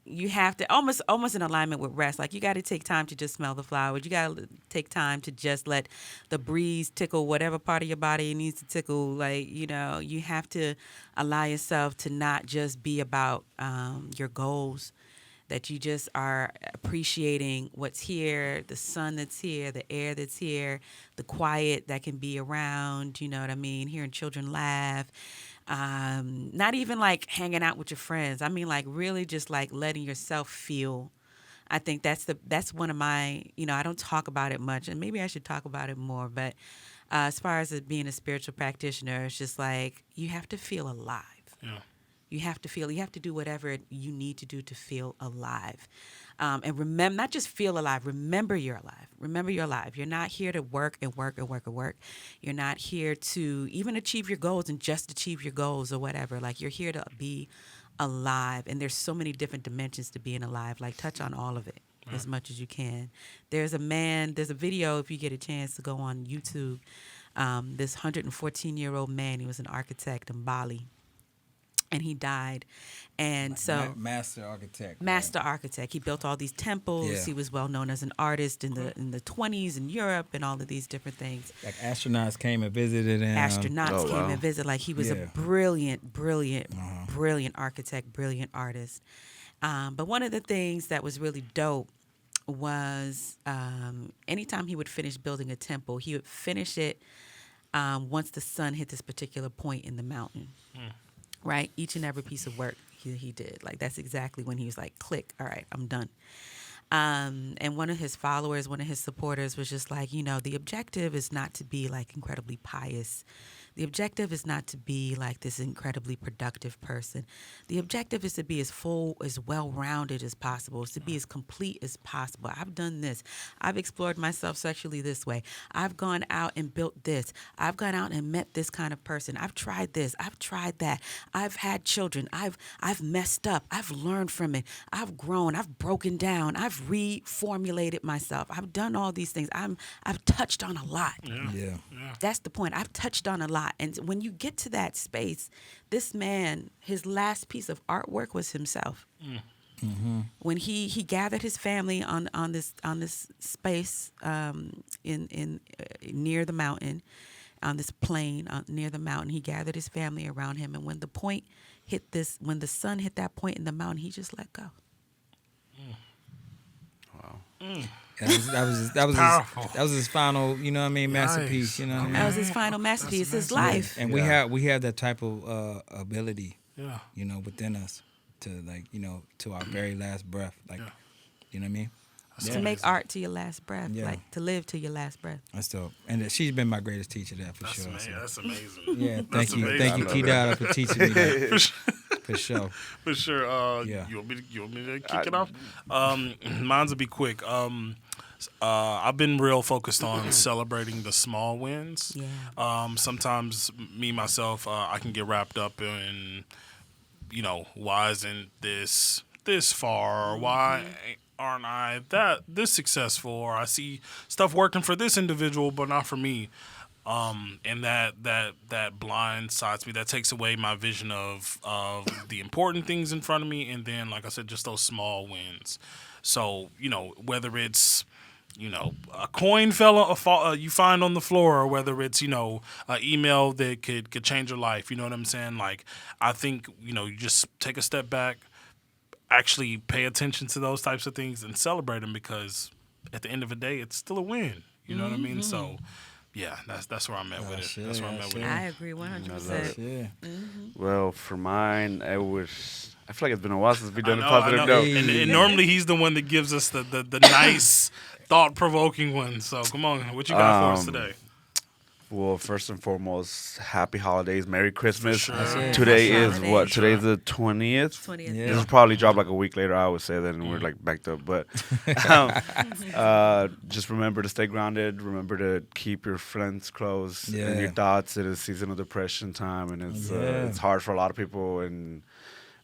You have to almost in alignment with rest. Like you got to take time to just smell the flowers. You got to take time to just let the breeze tickle whatever part of your body it needs to tickle. Like you have to allow yourself to not just be about your goals. That you just are appreciating what's here, the sun that's here, the air that's here, the quiet that can be around. You know what I mean? Hearing children laugh. Not even like hanging out with your friends. I mean, like really just like letting yourself feel. I think that's one of my, I don't talk about it much, and maybe I should talk about it more. But as far as it being a spiritual practitioner, it's just like you have to feel alive. Yeah. You have to do whatever you need to do to feel alive. And remember, not just feel alive, remember you're alive. Remember you're alive. You're not here to work and work and work and work. You're not here to even achieve your goals and just achieve your goals or whatever. Like you're here to be alive. And there's so many different dimensions to being alive. Like touch on all of it as much as you can. There's a video if you get a chance to go on YouTube. This 114-year-old man, he was an architect in Bali. And he died. And so Master architect. Master architect. He built all these temples. Yeah. He was well known as an artist in the 20s in Europe and all of these different things. Like astronauts came and visited him. Astronauts came and visited. Like he was a Yeah. brilliant architect, brilliant artist. But one of the things that was really dope was anytime he would finish building a temple, he would finish it once the sun hit this particular point in the mountain. Right? Each and every piece of work he did. Like, that's exactly when he was like, click, all right, I'm done. And one of his followers, one of his supporters was just like, the objective is not to be like incredibly pious. The objective is not to be like this incredibly productive person. The objective is to be as full, as well-rounded as possible, is to be as complete as possible. I've done this. I've explored myself sexually this way. I've gone out and built this. I've gone out and met this kind of person. I've tried this. I've tried that. I've had children. I've messed up. I've learned from it. I've grown. I've broken down. I've reformulated myself. I've done all these things. I've touched on a lot. Yeah. That's the point. I've touched on a lot. And when you get to that space, this man, his last piece of artwork was himself. When he gathered his family on this space in near the mountain, on this plain near the mountain, he gathered his family around him. And when the sun hit that point in the mountain, he just let go. Wow. That was his final, masterpiece. You know what I mean? That was his final masterpiece, his life. And we have that type of ability, within us to to our very last breath, you know what I mean? To make art to your last breath, Yeah. like to live to your last breath. That's dope. And she's been my greatest teacher there for That's sure. amazing. So. That's amazing. Yeah, That's thank you, amazing. Qi DaDa for teaching me that. For sure. For sure. Yeah. You want me to kick it off? Mine's will be quick. I've been real focused on celebrating the small wins. Yeah. Sometimes myself, I can get wrapped up in, why isn't this far? Or why aren't I this successful? Or I see stuff working for this individual, but not for me. And that blindsides me. That takes away my vision of the important things in front of me, and then, like I said, just those small wins. So whether it's a coin you find on the floor, or whether it's, an email that could change your life. You know what I'm saying? Like, I think, you just take a step back, actually pay attention to those types of things and celebrate them, because at the end of the day, it's still a win. You know what I mean? So, yeah, that's where I'm at with it. That's where I'm at with it. I agree 100%. Yeah. Well, for mine, I feel like it's been a while since we've done a I positive know. note. And normally he's the one that gives us the nice, thought-provoking ones. So, come on. What you got for us today? Well, first and foremost, happy holidays, Merry Christmas. Sure. Today Happy is holidays. what? Today's the 20th. 20th. Yeah. This will probably drop like a week later, I would say, then we're like backed up. But just remember to stay grounded. Remember to keep your friends close and your thoughts. It is season of depression time, and it's hard for a lot of people, and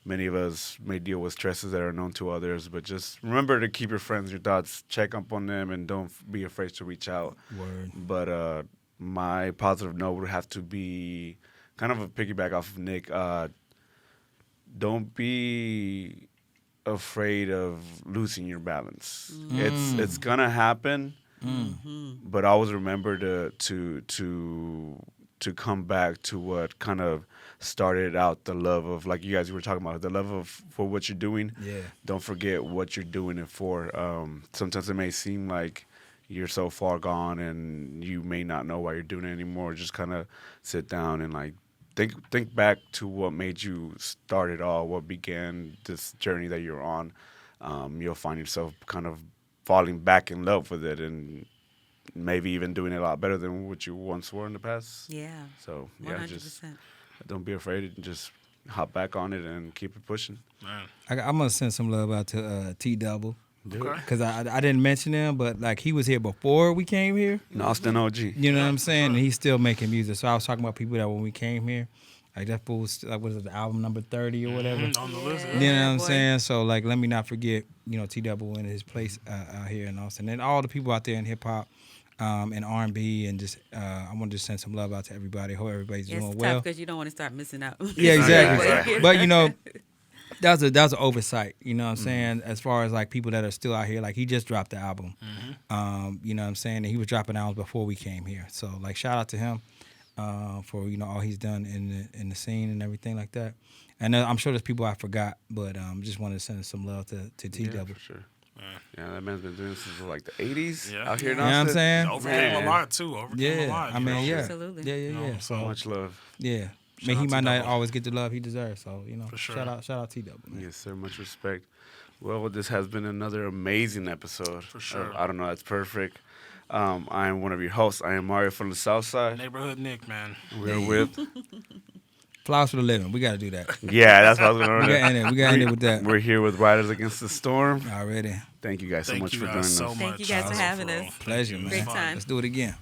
many of us may deal with stresses that are known to others. But just remember to keep your friends, your thoughts, check up on them, and don't be afraid to reach out. Word. But my positive note would have to be kind of a piggyback off of Nick. Don't be afraid of losing your balance. It's gonna happen, but always remember to come back to what kind of started out the love of, like you guys were talking about, the love of for what you're doing. Yeah. Don't forget what you're doing it for. Sometimes it may seem like you're so far gone and you may not know why you're doing it anymore. Just kind of sit down and like think back to what made you start it all, what began this journey that you're on. You'll find yourself kind of falling back in love with it, and maybe even doing it a lot better than what you once were in the past. Yeah. So yeah, 100%. just don't be afraid, and just hop back on it and keep it pushing. Man. I'm gonna send some love out to T Double. Okay. Because I didn't mention him, but like he was here before we came here. Austin OG. You know what I'm saying? And he's still making music. So I was talking about people that when we came here, like that fool was, like, what is it, the album number 30 or whatever? On the list. You know what I'm boy. saying? So like, let me not forget, T Double and his place out here in Austin, and all the people out there in hip hop, and R&B, and just I want to just send some love out to everybody. Hope everybody's It's doing tough well. because you don't want to start missing out. Yeah, exactly. Exactly. But that was an oversight. You know what I'm saying? As far as like people that are still out here, like he just dropped the album. You know what I'm saying? And he was dropping albums before we came here. So like shout out to him for all he's done in the scene and everything like that. And I'm sure there's people I forgot, but just wanted to send some love to T Yeah, Double. for sure. Yeah, that man's been doing this since like the 80s Yeah. out here in You know what I'm Austin. saying? Overcame Man. a lot, too. Overcame a lot. I mean, yeah. Absolutely. Yeah. So much love. Yeah. I Shout mean, he out might T not Double. always get the love he deserves. So, For sure. shout out T Double, man. Yes, sir. Much respect. Well, this has been another amazing episode. For sure. I don't know. That's perfect. I am one of your hosts. I am Mario from the South Side. Neighborhood Nick, man. We're with. Flowers for the living. We got to do that. Yeah, that's what I was going We to got to end it with that. We're here with Riders Against the Storm. Already. Thank you guys so Thank much you for guys joining so us. much. Thank you guys for having real. us. Pleasure, man. Great time. Let's do it again.